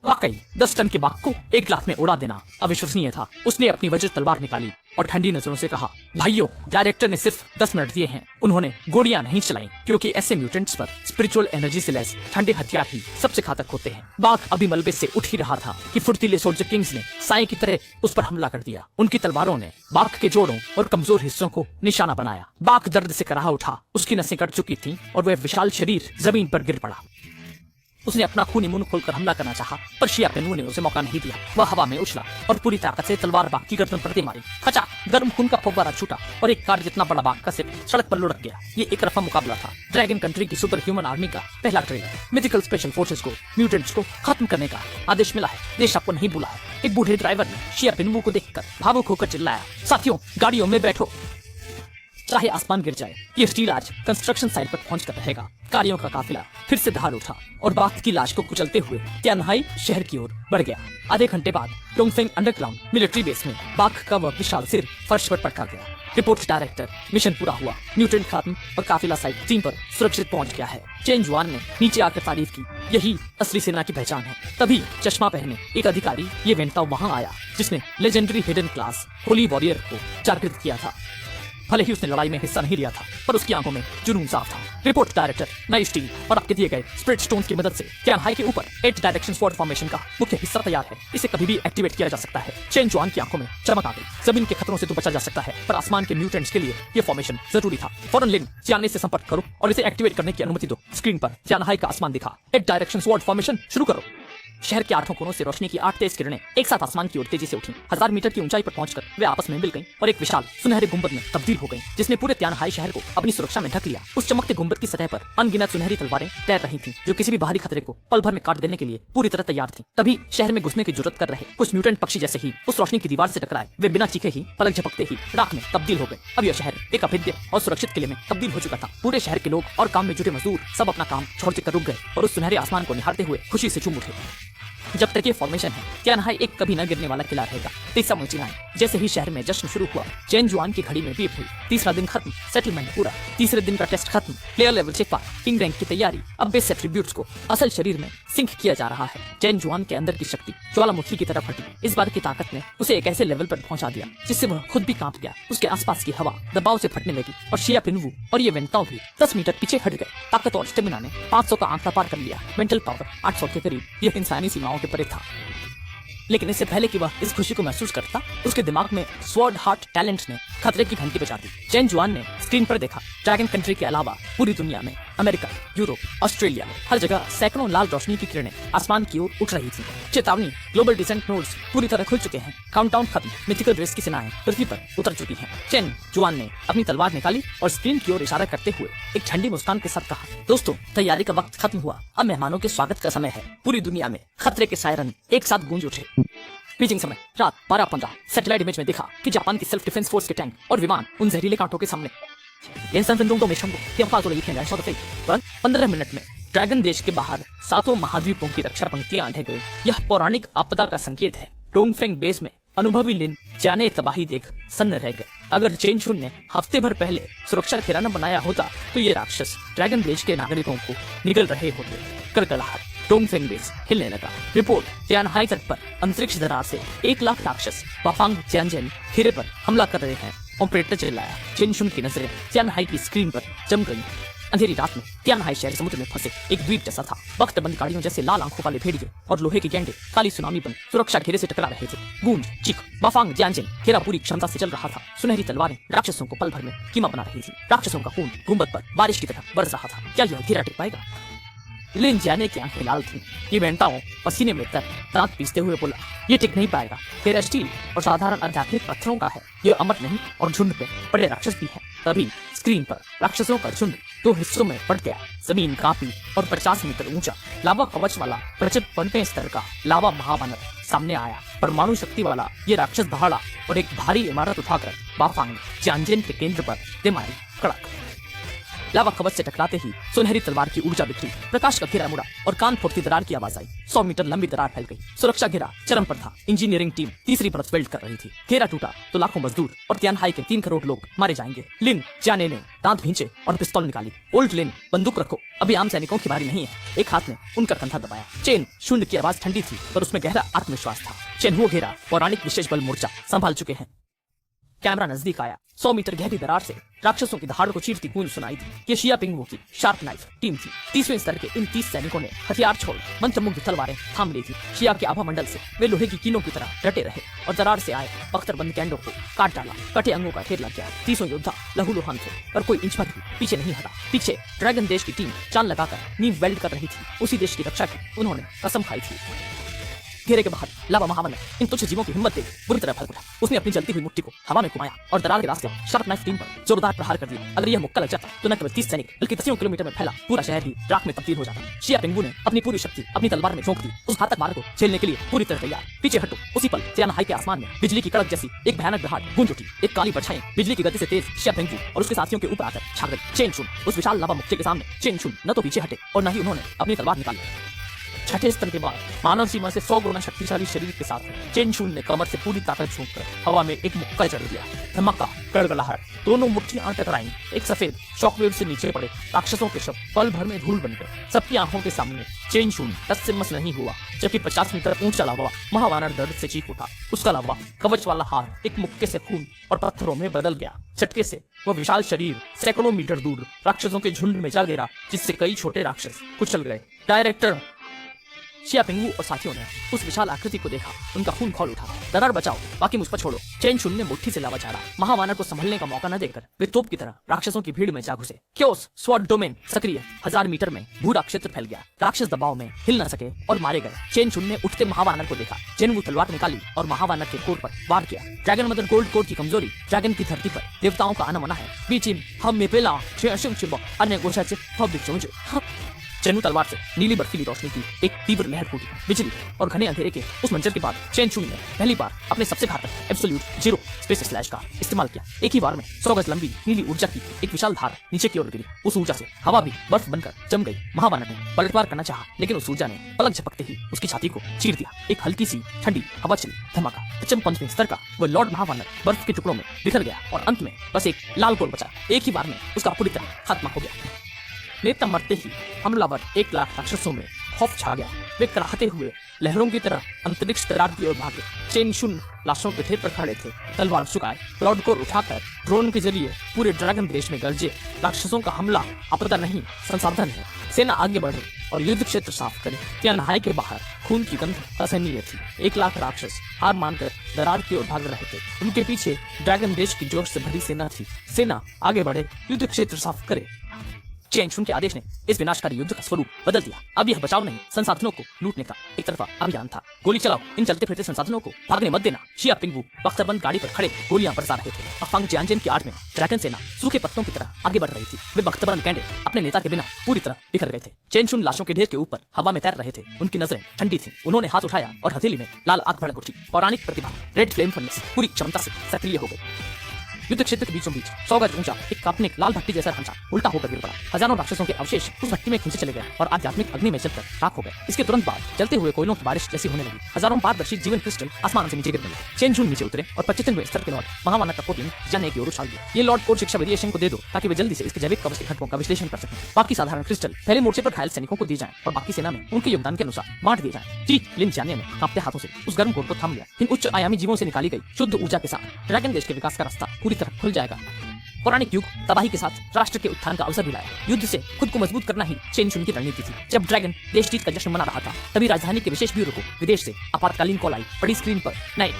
वाकई 10 टन के बाघ को एक लात में उड़ा देना अविश्वसनीय था। उसने अपनी वज्र तलवार निकाली और ठंडी नजरों से कहा, भाइयों, डायरेक्टर ने सिर्फ 10 मिनट दिए हैं। उन्होंने गोलियां नहीं चलाई क्योंकि ऐसे म्यूटेंट्स पर स्पिरिचुअल एनर्जी से लैस ठंडे हथियार ही सबसे घातक होते हैं। बाघ अभी मलबे से उठ ही रहा था कि फुर्तीले सोल्जर किंग्स ने साए की तरह उस पर हमला कर दिया। उनकी तलवारों ने बाघ के जोड़ों और कमजोर हिस्सों को निशाना बनाया। बाघ दर्द से कराह उठा, उसकी नसें कट चुकी थीं और वह विशाल शरीर जमीन पर गिर पड़ा। उसने अपना खूनी मुंह खोलकर हमला करना चाहा, पर शिया पिनवू ने उसे मौका नहीं दिया। वह हवा में उछला और पूरी ताकत से तलवार बाघ की गर्दन पर दे मारी। खचा, गर्म खून का फव्वारा छूटा और एक कार जितना बड़ा बाघ का सिर सड़क पर लुढ़क गया। ये एक रफा मुकाबला था। ड्रैगन कंट्री की सुपर ह्यूमन आर्मी का पहला ट्रेलर। मिथिकल स्पेशल फोर्सेस को म्यूटेंट्स को खत्म करने का आदेश मिला है। देश आपको नहीं भूला है। एक बूढ़े ड्राइवर ने शिया पिनवू को देखकर भावुक होकर चिल्लाया, साथियों, गाड़ियों में बैठो, चाहे आसमान गिर जाए। ये स्टील आज कंस्ट्रक्शन साइट पर पहुंचकर रहेगा। गाड़ियों का काफिला फिर से दहाड़ उठा और बाघ की लाश को कुचलते हुए क्यानहाई शहर की ओर बढ़ गया। आधे घंटे बाद डोंगफेंग अंडरग्राउंड मिलिट्री बेस में बाघ का वह विशाल सिर फर्श पर पटका गया। रिपोर्ट डायरेक्टर, मिशन पूरा हुआ। म्यूटेंट खत्म और काफिला साइट 3 पर सुरक्षित पहुंच गया है। चेंजुआन ने नीचे आकर तारीफ की। यही असली सेना की पहचान है। तभी चश्मा पहने एक अधिकारी ये वेंटाओ वहां आया जिसने legendary hidden class Holi warrior को जागृत किया था। भले ही उसने लड़ाई में हिस्सा नहीं लिया था, पर उसकी आंखों में जुनून साफ था। रिपोर्ट डायरेक्टर, नई स्टील और आपके दिए गए स्प्रिट स्टोन्स की मदद से क्यानहाई के ऊपर 8 डायरेक्शन स्वॉर्ड फॉर्मेशन का मुख्य हिस्सा तैयार है। इसे कभी भी एक्टिवेट किया जा सकता है। चेंजुआन की आंखों में चमक आ गई। जमीन के खतरों से तो बचा जा सकता है, पर आसमान के म्यूटेंट्स के लिए ये फॉर्मेशन जरूरी था। फौरन लिन जियाने से संपर्क करो और इसे एक्टिवेट करने की अनुमति दो। स्क्रीन पर क्यानहाई का आसमान दिखा। 8 डायरेक्शन स्वॉर्ड फॉर्मेशन शुरू करो। शहर के आठों कोनों से रोशनी की 8 तेज किरणें एक साथ आसमान की ओर तेजी से उठी। 1000 मीटर की ऊंचाई पर पहुंचकर वे आपस में मिल गईं और एक विशाल सुनहरे गुंबद में तब्दील हो गईं, जिसने पूरे त्यानहाई शहर को अपनी सुरक्षा में ढक लिया। उस चमकते गुंबद की सतह पर अनगिनत सुनहरी तलवारें तैर रही थीं, जो किसी भी बाहरी खतरे को पल भर में काट देने के लिए पूरी तरह तैयार थीं। तभी शहर में घुसने की जुर्रत कर रहे कुछ म्यूटेंट पक्षी जैसे ही उस रोशनी की दीवार से टकराए, वे बिना चीखे ही पलक झपकते ही राख में तब्दील हो गए। अब यह शहर एक अभेद्य और सुरक्षित किले में तब्दील हो चुका था। पूरे शहर के लोग और काम में जुटे मजदूर सब अपना काम छोड़कर रुक गए और उस सुनहरे आसमान को निहारते हुए खुशी से झूम उठे। जब तक ये फॉर्मेशन है, त्यानहाई एक कभी न गिरने वाला किला रहेगा। तीसरा मुचिनाई। जैसे ही शहर में जश्न शुरू हुआ, चेन जुआन की घड़ी में बीप हुई। तीसरा दिन खत्म, सेटलमेंट पूरा। तीसरे दिन का टेस्ट खत्म, प्लेयर लेवल चिपा, किंग रैंक की तैयारी। अब बेस एट्रीब्यूट्स को असल शरीर में सिंक किया जा रहा है। चेन जुआन के अंदर की शक्ति ज्वालामुखी की तरह फटी। इस बार की ताकत ने उसे एक ऐसे लेवल पर पहुंचा दिया जिससे वह खुद भी कांप गया। उसके आसपास की हवा दबाव से फटने लगी और शिया पिनवू और ये वेंटाओ भी 10 मीटर पीछे हट गए। ताकत और स्टेमिना ने 500 का आंकड़ा पार कर लिया। मेंटल पावर 800 के करीब। यह इंसानी सीमाओं के परे था। लेकिन इससे पहले कि वह इस खुशी को महसूस करता, उसके दिमाग में स्वॉर्ड हार्ट टैलेंट ने खतरे की घंटी बजा दी। चेन जुआन ने स्क्रीन पर देखा, ड्रैगन कंट्री के अलावा पूरी दुनिया में, अमेरिका, यूरोप, ऑस्ट्रेलिया, हर जगह सैकड़ों लाल रोशनी की किरणें आसमान की ओर उठ रही थीं। चेतावनी, ग्लोबल डिसेंट नोड्स पूरी तरह खुल चुके हैं। काउंटडाउन खत्म, मिथिकल रेस की सेनाएं पृथ्वी पर उतर चुकी हैं। चेन जुआन ने अपनी तलवार निकाली और स्क्रीन की ओर इशारा करते हुए एक ठंडी मुस्कान के साथ कहा, दोस्तों, तैयारी का वक्त खत्म हुआ। अब मेहमानों के स्वागत का समय है। पूरी दुनिया में खतरे के सायरन एक साथ गूंज उठे। बीजिंग समय रात 12:15। सैटेलाइट इमेज में दिखा कि जापान की सेल्फ डिफेंस फोर्स के टैंक और विमान उन जहरीले कांटों के सामने 15 मिनट में ड्रैगन देश के बाहर 7 महाद्वीपों की रक्षा पंक्तियां ढह गई। यह पौराणिक आपदा का संकेत है। डोंगफेंग बेस में अनुभवी लिन जाने तबाही देख सन्न रह गए। अगर चेन शुन ने हफ्ते भर पहले सुरक्षा घेरा न बनाया होता तो ये राक्षस ड्रैगन देश के नागरिकों को निगल रहे होते। कड़कड़ाहट, डोंगफेंग बेस हिलने लगा। रिपोर्ट, त्यानहाई तट पर अंतरिक्ष दरार से 1 लाख राक्षस वाफांग जियानजेन घेरे पर हमला कर रहे हैं। ऑपरेटर चिल्लाया। चेन शुन की नजरें त्यानहाई की स्क्रीन पर जम गई। अंधेरी रात में त्यानहाई शहर समुद्र में फंसे एक द्वीप जैसा था। वक्त बंद गाड़ियों जैसे लाल आंखों वाले भेड़िए और लोहे के गेंडे काली सुनामी बन सुरक्षा घेरे से टकरा रहे थे। गूंज, चीख, वाफांग जियानजेन घेरा पूरी क्षमता से चल रहा था। सुनहरी तलवारें राक्षसों को पल भर में कीमा बना रही थी। राक्षसों का खून गुंबद पर बारिश की तरह बरस रहा था। क्या यह घेरा टिक पाएगा? लिन जाने की आंखें लाल थीं। ये वेंटाओ पसीने में तर दांत पीसते हुए बोला, ये टिक नहीं पाएगा। घेरा स्टील और साधारण आध्यात्मिक पत्थरों का है। ये अमर नहीं और झुंड पे बड़े राक्षस भी हैं। तभी स्क्रीन पर राक्षसों का झुंड 2 हिस्सों में बट गया। जमीन कांपी और 50 मीटर ऊंचा लावा कवच वाला प्रचंड 15वें स्तर का लावा महावानर सामने आया। परमाणु शक्ति वाला ये राक्षस दहाड़ा और एक भारी इमारत उठाकर वाफांग जियानजेन के केंद्र पर दे मारी। कड़क लावा कवच से टकराते ही सुनहरी तलवार की ऊर्जा बिखरी। प्रकाश का घेरा मुड़ा और कान फोड़ती दरार की आवाज आई। 100 मीटर लंबी दरार फैल गई। सुरक्षा घेरा चरम पर था। इंजीनियरिंग टीम तीसरी परत बिल्ड कर रही थी। घेरा टूटा तो लाखों मजदूर और त्यानहाई के 3 करोड़ लोग मारे जाएंगे। लिन जाने ने दांत भींचे और पिस्तौल निकाली। ओल्ड लिन, बंदूक रखो, अभी आम सैनिकों की बारी नहीं है। एक हाथ ने उनका कंधा दबाया। चेन शून्य की आवाज ठंडी थी पर उसमें गहरा आत्मविश्वास था। चेन वो घेरा पौराणिक विशेष बल मोर्चा संभाल चुके हैं। कैमरा नजदीक आया। 100 मीटर गहरी दरार से राक्षसों की दहाड़ को चीरती गूंज सुनाई थी। ये शिया पिंगवू की शार्प नाइफ टीम थी। 30वें स्तर के इन 30 सैनिकों ने हथियार छोड़ मंत्रमुग्ध तलवारें थाम ली थी। शिया के आभा मंडल से वे लोहे की कीलों की तरह डटे रहे और दरार से आए बख्तरबंद कैंडों को काट डाला। कटे अंगों का ढेर लग गया। 30 योद्धा लहूलुहान थे पर कोई इंच भर भी पीछे नहीं हटा। पीछे ड्रैगन देश की टीम चांद लगाकर नींव वेल्ड कर रही थी। उसी देश की रक्षा की उन्होंने कसम खाई थी। घेरे के बाहर लावा महावानर इन तुच्छ जीवों की हिम्मत देख बुरी तरह भड़क उठा। उसने अपनी जलती हुई मुट्ठी को हवा में घुमाया और दरार के रास्ते शार्प नाइफ टीम पर जोरदार प्रहार कर दिया। अगर यह मुक्का लग जाता तो न केवल 30 सैनिक बल्कि 10 किलोमीटर में फैला पूरा शहर ही राख में तब्दील हो जाता। शिया पिंगवू ने अपनी पूरी शक्ति अपनी तलवार में झोंक दी। उस घातक मार को झेलने के लिए पूरी तरह तैयार। पीछे हटो। उसी पल त्यानहाई के आसमान में बिजली की कड़क जैसी एक भयानक दहाड़ गूंज उठी। एक काली परछाई बिजली की गति से तेज शिया पिंगवू और उसके साथियों के ऊपर आकर छा गई। चेन शुन उस विशाल लावा मुक्के के सामने चेन शुन न तो पीछे हटे और न ही उन्होंने अपनी तलवार निकाली। 6ठे स्तर के बाद मानव सीमा से 100 गुना शक्तिशाली शरीर के साथ चेन शुन ने कमर से पूरी ताकत झोंककर हवा में एक मुक्का जड़ दिया। धमाका, गड़गड़ाहट, दोनों मुट्ठियां टकराईं। एक सफेद शॉकवेव से नीचे पड़े राक्षसों के शव पल भर में धूल बन गए। सबकी आंखों के सामने चेन शुन टस से मस नहीं हुआ, जबकि 50 मीटर ऊंचा लावा महावानर दर्द से चीख उठा। उसका लावा कवच वाला हाथ एक मुक्के से खून और पत्थरों में बदल गया। झटके से वह विशाल शरीर सैकड़ों मीटर दूर राक्षसों के झुंड में जा गिरा, जिससे कई छोटे राक्षस कुचल गए। डायरेक्टर शिया पिंगवू और साथियों ने उस विशाल आकृति को देखा। उनका खून खौल उठा। दरार बचाओ, बाकी मुझ पर छोड़ो। चेन शुन ने मुट्ठी से लावा झाड़ा। महावानर को संभलने का मौका न देकर वे तोप की तरह राक्षसों की भीड़ में जा घुसे। क्योस स्वॉर्ड डोमेन सक्रिय। 1000 मीटर में भूरा क्षेत्र फैल गया। राक्षस दबाव में हिल न सके और मारे गए। चेन शुन ने उठते महावानर को देखा। जेनवू तलवार निकाली और महावानर के कोर पर वार किया। ड्रैगन मदर गोल्ड कोर की कमजोरी। ड्रैगन की धरती पर देवताओं का आना मना है। बीचिन हम में पेला अन्य गोशा से चेनू तलवार से नीली बर्फीली रोशनी की एक तीव्र लहर फूटी। बिजली और घने अंधेरे के उस मंजर के बाद चेन शुन ने पहली बार अपने सबसे घातक एब्सोल्यूट जीरो स्पेस स्लैश का इस्तेमाल किया। एक ही बार में 100 गज लंबी नीली ऊर्जा की एक विशाल धार नीचे की ओर गिरी। उस ऊर्जा से हवा भी बर्फ बनकर जम गई। महावानर ने पलटवार करना चाहा, लेकिन उस ऊर्जा ने पलक झपकते ही उसकी छाती को चीर दिया। एक हल्की सी ठंडी हवा चली। धमाका। पश्चिम पंचमी स्तर का वह लॉर्ड महावानर बर्फ के टुकड़ों में बिखर गया और अंत में बस एक लाल कोर बचा। एक ही बार में उसका पूरी तरह खात्मा हो गया। नेता मरते ही हमलावर 1 लाख राक्षसों में खौफ छा गया। वे कराहते हुए लहरों की तरह अंतरिक्ष दरार की ओर भागे। चेन शुन लाशों के ढेर पर खड़े थे, तलवार झुकाए, लॉर्ड को उठाकर ड्रोन के जरिए पूरे ड्रैगन देश में गरजे। राक्षसों का हमला आपदा नहीं, संसाधन है। सेना आगे बढ़े और युद्ध क्षेत्र साफ करे। त्यानहाई के बाहर खून की गंध असहनीय थी। 1 लाख राक्षस हार मानकर दरार की ओर भाग रहे थे। उनके पीछे ड्रैगन देश की जोश से भरी सेना थी। सेना आगे बढ़े, युद्ध क्षेत्र साफ करे। चेन शुन के आदेश ने इस विनाशकारी युद्ध का स्वरूप बदल दिया। अब यह बचाव नहीं, संसाधनों को लूटने का एक तरफा अभियान था। गोली चलाओ, इन चलते फिरते संसाधनों को भागने मत देना। शिया पिंगवू बख्तरबंद गाड़ी पर खड़े गोलियां बरसा रहे थे। अफांग जियांजेन की आड़ में ड्रैगन सेना सूखे पत्तों की तरह आगे बढ़ रही थी। वे बख्तरबंद कैंडे अपने नेता के बिना पूरी तरह बिखर गए थे। चेन शुन लाशों के ढेर के ऊपर हवा में तैर रहे थे। उनकी नजरें ठंडी थी। उन्होंने हाथ उठाया और हथेली में लाल आग भड़क उठी। पौराणिक प्रतिभा रेड फ्लेम फर्नेस पूरी क्षमता से सक्रिय हो गई। युद्ध क्षेत्र के बीचों बीच 100 गज ऊंचा एक काल्पनिक लाल भट्टी जैसा ढांचा उल्टा होकर गिर पड़ा। हजारों राक्षसों के अवशेष उस भट्टी में खींचे चले गए और आध्यात्मिक अग्नि में जलकर राख हो गए। इसके तुरंत बाद जलते हुए कोयलों की बारिश जैसी होने लगी। हजारों पारदर्शी जीवन क्रिस्टल आसमान से नीचे गिरने लगे। चेन शुन नीचे उतरे और 25वें स्तर के लॉर्ड महावानर का कोटिंग जाने की ओर उछाल दिया। ये लॉर्ड कोड शिक्षा वेरिएशन को दे दो ताकि वे जल्दी से इसके जैविक कवच के घटकों का विश्लेषण कर सकें। बाकी साधारण क्रिस्टल पहले मोर्चे पर घायल सैनिकों को दिए जाएं और बाकी सेना में उनके योगदान के अनुसार बांट दिए जाएं। जी लिन जाने में कांपते हाथों से उस गर्म कोर को थाम लिया। इन उच्च आयामी जीवों से निकाली गई शुद्ध ऊर्जा के साथ ड्रैगन देश के विकास का रास्ता पूरी तरह खुल जाएगा। पौराणिक युग तबाही के साथ राष्ट्र के उत्थान का अवसर भी लाया। युद्ध से खुद को मजबूत करना ही चेन शुन की रणनीति थी। जब ड्रैगन देश जीत का जश्न मना रहा था, तभी राजधानी के विशेष ब्यूरो को विदेश से आपातकालीन कॉल आई। बड़ी स्क्रीन पर नए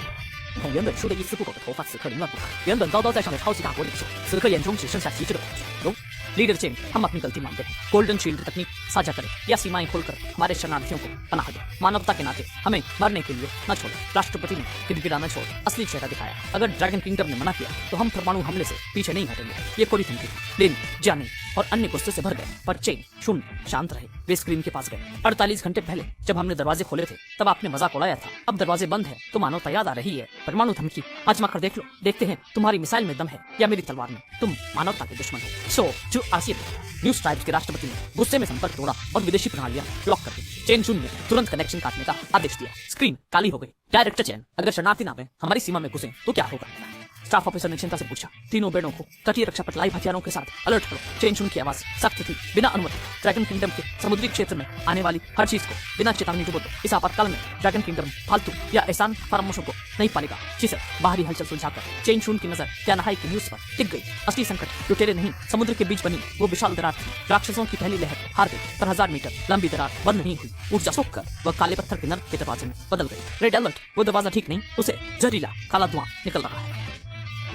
同原本输得一丝不苟的头发此刻凌乱不堪，原本高高在上的超级大国领袖，此刻眼中只剩下极致的恐惧。लीडर चेन, हम अपनी गलती मानते हैं। गोल्डन शील्ड तकनीक साझा करें या सीमाएं खोलकर हमारे शरणार्थियों को पनाह दें। मानवता के नाते हमें मरने के लिए न छोड़ें। राष्ट्रपति ने गिड़गिड़ा न छोड़ असली चेहरा दिखाया। अगर ड्रैगन किंगडम ने मना किया तो हम परमाणु हमले से पीछे नहीं हटेंगे। ये कोरी धमकी लिन, जानी और अन्य गुस्से से भर गए, पर चेन शुन शांत रहे। वे स्क्रीन के पास गए। 48 घंटे पहले जब हमने दरवाजे खोले थे तब आपने मजाक उड़ाया था। अब दरवाजे बंद है तो मानवता याद आ रही है। परमाणु धमकी आजमा कर देख लो। देखते हैं तुम्हारी मिसाइल में दम है या मेरी तलवार में। तुम मानवता के दुश्मन हो। सो जो आसिफ न्यूज ट्राइब्स के राष्ट्रपति ने गुस्से में संपर्क तोड़ा और विदेशी प्रणालियां ब्लॉक कर दी। चेन शुन ने तुरंत कनेक्शन काटने का आदेश दिया। स्क्रीन काली हो गई। डायरेक्टर चेन, अगर शरणार्थी नामे हमारी सीमा में घुसे तो क्या होगा? स्टाफ ऑफिसर ने चिंता से पूछा। तीनों बेड़ों को तटीय रक्षा पर लाइव हथियारों के साथ अलर्ट करो। चेन शुन की आवाज सख्त थी। बिना अनुमति ड्रैगन किंगडम के समुद्री क्षेत्र में आने वाली हर चीज को बिना चेतावनी डुबो दो। इस आपातकाल में ड्रैगन किंगडम फालतू या एहसान फरामोशों को नहीं पालेगा। जी सर। बाहरी हलचल सुलझाकर चेन शुन की नजर त्यानहाई की न्यूज पर टिक गई। असली संकट लुटेरे नहीं, समुद्र के बीच बनी वो विशाल दरार थी। राक्षसों की पहली लहर हार गई, पर 1000 मीटर लंबी दरार बंद नहीं हुई। ऊर्जा सोखकर वह काले पत्थर के नर्क के दरवाजे में बदल गई। रेड अलर्ट, वो दरवाजा ठीक नहीं, उसे जहरीला काला धुआं निकल रहा है।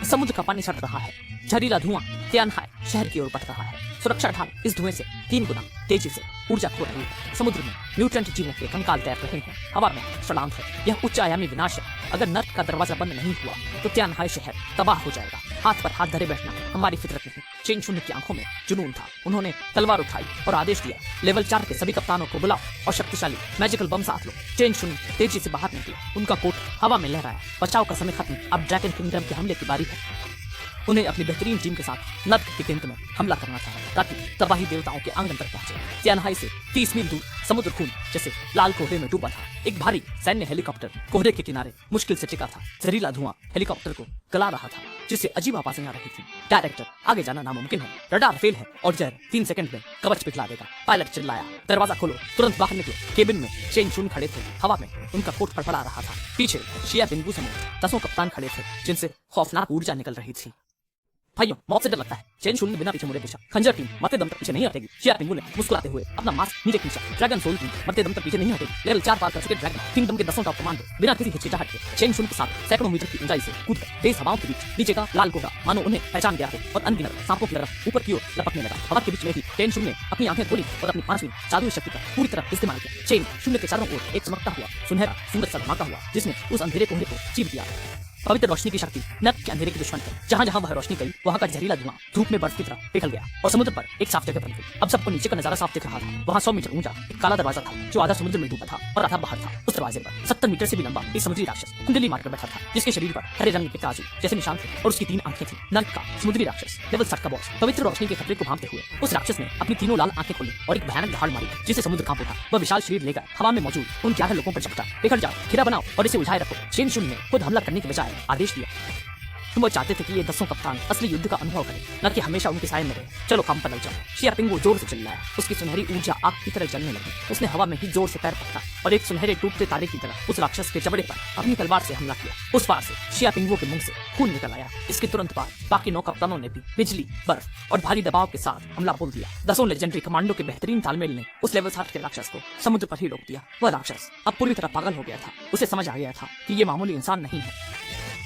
समुद्र का पानी सड़ रहा है। जहरीला धुआं त्यानहाई शहर की ओर बढ़ रहा है। सुरक्षा ढाल इस धुएं से 3 गुना तेजी से ऊर्जा खो रही है। समुद्र में म्यूटेंट जीवों के कंकाल तैर रहे हैं। हवा में छलांग है। यह उच्च आयामी विनाश है। अगर नर्क का दरवाजा बंद नहीं हुआ तो त्यानहाई शहर तबाह हो जाएगा। हाथ पर हाथ धरे बैठना हमारी फितरत नहीं। चेन शुन की आंखों में जुनून था। उन्होंने तलवार उठाई और आदेश दिया, लेवल 4 के सभी कप्तानों को बुलाओ और शक्तिशाली मैजिकल बम साथ लो। चेन शुन तेजी से बाहर निकले। उनका कोट हवा में लहराया। बचाव का समय खत्म। अब ड्रैगन किंगडम के हमले की बारी है। उन्हें अपनी बेहतरीन टीम के साथ नर्क के केंद्र में हमला करना था ताकि तबाही देवताओं के आंगन तक पहुंचे। त्यानहाई से 30 मील दूर समुद्र खून जैसे लाल कोहरे में डूबा था। एक भारी सैन्य हेलीकॉप्टर कोहरे के किनारे मुश्किल से टिका था। जहरीला धुआं हेलीकॉप्टर को गला रहा था, जिससे अजीब आवाजें आ रही थी। डायरेक्टर, आगे जाना नामुमकिन है। रडार फेल है और जहर 3 सेकंड में कवच पिघला देगा। पायलट चिल्लाया, दरवाजा खोलो, तुरंत बाहर निकलो। केबिन में चेन शुन खड़े थे। हवा में उनका कोट फड़फड़ा रहा था। पीछे शिया पिंगवू समेत 10 कप्तान खड़े थे, जिनसे खौफनाक ऊर्जा निकल रही थी। भाइयों, मौत से डर लगता है। चेन शुन ने बिना पीछे मुड़े पूछा। खंजर टीम मरते दम तक पीछे नहीं हटेगी। शिया पिंगू ने मुस्कुराते हुए अपना मास्क नीचे खींचा। ड्रैगन सोल टीम मरते दम तक पीछे नहीं हटेगी। लेवल 4 पार कर चुके ड्रैगन किंगडम के 10 टॉप कमांडो बिना किसी हिचकिचाहट के चेन शुन के साथ सैकड़ों मीटर की ऊंचाई से कूदकर तेज हवाओं के बीच नीचे का लाल कोहरा मानो उन्हें पहचान गया हो और अनगिनत सांपों की तरह ऊपर की ओर लपकने लगा। हवा के बीच में ही चेन शुन ने अपनी आंखें खोली और अपनी 5वीं जादुई शक्ति का पूरी तरह इस्तेमाल किया। चेन शून्य के चारों ओर एक चमकता हुआ सुनहरा सूरज सा धमाका हुआ जिसने उस अंधेरे कोहरे को चीर दिया। पवित्र रोशनी की शक्ति नर्क के अंधेरे के दुश्मन पर जहां जहां वह रोशनी गई वहां का जहरीला धुआं धूप में बर्फ की तरह पिघल गया और समुद्र पर एक साफ जगह बन गई। अब सबको नीचे का नजारा साफ दिख रहा था। वहां 100 मीटर ऊंचा एक काला दरवाजा था जो आधा समुद्र में डूबा था और आधा बाहर था। उस दरवाजे पर 70 मीटर से भी लंबा एक समुद्री राक्षस कुंडली मारकर बैठा था जिसके शरीर पर हरे रंग के ताजू जैसे निशान थे और उसकी 3 आंखें थी। नर्क का समुद्री राक्षस लेवल 60 का बॉस। पवित्र रोशनी के खतरे को भांपते हुए उस राक्षस ने अपनी तीनों लाल आंखें खोली और एक भयानक दहाड़ मारी जिसे समुद्र कांप उठा। वह विशाल शरीर लेकर हवा में मौजूद उन 11 लोगों पर झपटा। बिखर जाओ, घेरा बनाओ और इसे उलझाए रखो। चेन शुन ने खुद हमला करने के बजाय आदेश दिया। तुम वो चाहते थे कि ये 10 कप्तान असली युद्ध का अनुभव करें, न कि हमेशा उनके साए में रहे। चलो काम पर लग जाओ। शिया पिंगू जोर से चिल्लाया। उसकी सुनहरी ऊर्जा आग की तरह जलने लगी। उसने हवा में ही जोर से पैर पकड़ा और एक सुनहरे टूटते तारे की तरह उस राक्षस के जबड़े पर अपनी तलवार से हमला किया। उस पार से शिया पिंगू के मुंह से खून निकल आया। इसके तुरंत बाद बाकी 9 कप्तानों ने भी बिजली, बर्फ और भारी दबाव के साथ हमला बोल दिया। 10 लेजेंडरी कमांडो के बेहतरीन तालमेल ने उस लेवल 60 के राक्षस को समुद्र पर ही रोक दिया। वह राक्षस अब पूरी तरह पागल हो गया था। उसे समझ आ गया था कि ये मामूली इंसान नहीं है।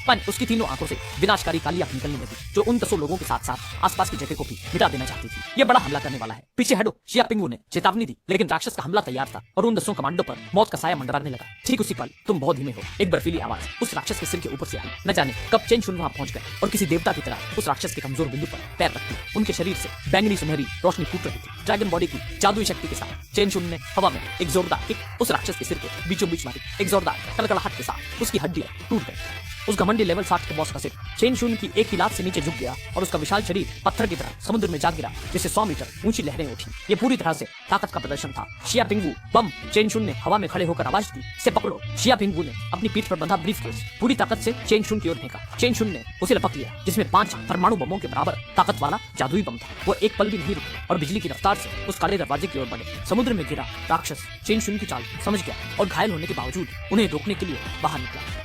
पर उसकी तीनों आंखों से विनाशकारी काली आग निकलने लगी जो उन 10 लोगों के साथ साथ आसपास की जगह को भी मिटा देना चाहती थी। ये बड़ा हमला करने वाला है, पीछे हटो। शिया पिंगू ने चेतावनी दी लेकिन राक्षस का हमला तैयार था और उन 10 कमांडो पर मौत का साया मंडराने लगा। ठीक उसी पल तुम बहुत धीमे हो। एक बर्फीली आवाज उस राक्षस के सिर के ऊपर से आई। न जाने कब चेन शुन वहां पहुंच गए और किसी देवता की तरह उस राक्षस के कमजोर बिंदु पर पैर रख दिया। उनके शरीर से बैंगनी सुनहरी रोशनी फूट रही थी। ड्रैगन बॉडी की जादुई शक्ति के साथ चेन शुन ने हवा में एक जोरदार किक उस राक्षस के सिर के बीचों बीच मारी। एक जोरदार कड़कड़ाहट के साथ उसकी हड्डियां टूट गई। उस घमंडी लेवल 60 के बॉस का सिर चेन शुन की एक ही लात से नीचे झुक गया और उसका विशाल शरीर पत्थर की तरह समुद्र में जा गिरा जिससे 100 मीटर ऊंची लहरें उठी। ये पूरी तरह से ताकत का प्रदर्शन था। शिया पिंगू बम। चेन शुन ने हवा में खड़े होकर आवाज दी, इसे पकड़ो। शिया पिंगू ने अपनी पीठ पर बंधा ब्रीफकेस पूरी ताकत से चेन शुन की ओर फेंका। चेन शुन ने उसे लपक लिया जिसमें 5 परमाणु बमों के बराबर ताकत वाला जादुई बम था। वो एक पल भी नहीं रुके और बिजली की रफ्तार से उस काले दरवाजे की ओर बढ़े। समुद्र में गिरा राक्षस चेन शुन की चाल समझ गया और घायल होने के बावजूद उन्हें रोकने के लिए बाहर निकला।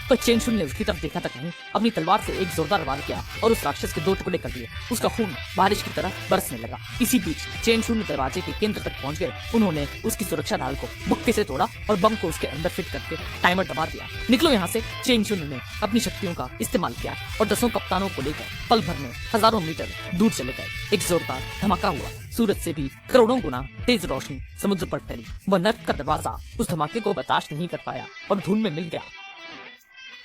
पर चेन शुन ने उसकी तरफ देखा तक नहीं, अपनी तलवार से एक जोरदार वार किया और उस राक्षस के 2 टुकड़े कर दिए। उसका खून बारिश की तरह बरसने लगा। इसी बीच चेन शुन दरवाजे के केंद्र तक पहुंच गए। उन्होंने उसकी सुरक्षा ढाल को मुक्के से तोड़ा और बम को उसके अंदर फिट करके टाइमर दबा दिया। निकलो यहाँ से। चेन शुन ने अपनी शक्तियों का इस्तेमाल किया और 10 कप्तानों को लेकर पल भर में हजारों मीटर दूर चले गए। एक जोरदार धमाका हुआ। सूरज से भी करोड़ों गुना तेज रोशनी समुद्र पर फैली। वह नर्क का दरवाजा उस धमाके को बर्दाश्त नहीं कर पाया और धूल में मिल गया।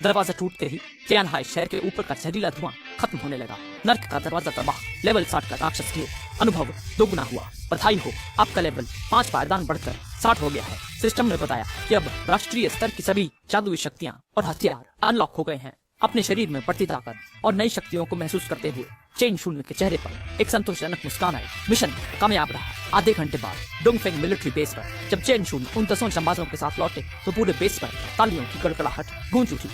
दरवाजा टूटते ही तियानहाई शहर के ऊपर का जहरीला धुआं खत्म होने लगा। नर्क का दरवाजा तबाह। लेवल 60 का राक्षस के अनुभव दोगुना हुआ। बधाई हो, आपका लेवल 5 पायदान बढ़कर 60 हो गया है। सिस्टम ने बताया कि अब राष्ट्रीय स्तर की सभी जादुई शक्तियां और हथियार अनलॉक हो गए हैं। अपने शरीर में बढ़ती ताकत और नई शक्तियों को महसूस करते हुए चेन शुन के चेहरे पर एक संतोषजनक मुस्कान आई। मिशन कामयाब रहा। आधे घंटे बाद डोंगफेंग मिलिट्री बेस पर जब चेन शुन उन 10 जंबाजों के साथ लौटे तो पूरे बेस पर तालियों की गड़गड़ाहट गूंज उठी।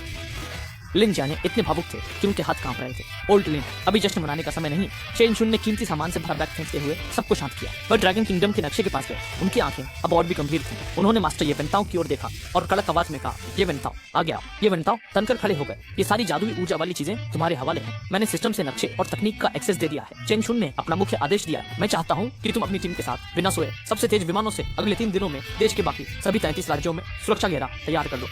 लिन जाने इतने भावुक थे कि उनके हाथ कांप रहे थे। ओल्ड लिन, अभी जश्न मनाने का समय नहीं। चेन शुन ने कीमती सामान से भरा बैग फेंकते हुए सबको शांत किया। वह ड्रैगन किंगडम के नक्शे के पास गए। उनकी आंखें अब और भी गंभीर थीं। उन्होंने मास्टर येवेंताओ की ओर देखा और कड़क आवाज में कहा, येवेंताओ आ गया। येवेंताओ तनकर खड़े हो गए। ये सारी जादुई ऊर्जा वाली चीजें तुम्हारे हवाले हैं। मैंने सिस्टम से नक्शे और तकनीक का एक्सेस दे दिया है। चेन शुन ने अपना मुख्य आदेश दिया। मैं चाहता हूँ कि तुम अपनी टीम के साथ बिना सोए सबसे तेज विमानों से अगले 3 दिनों में देश के बाकी सभी 33 राज्यों में सुरक्षा घेरा तैयार कर दो।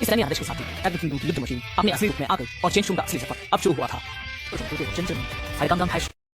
इस सैन्य आदेश के साथ ही ड्रैगन किंगडम की युद्ध मशीन अपने असली रूप में आ गई और चेन शुन का असली सफर अब शुरू हुआ था।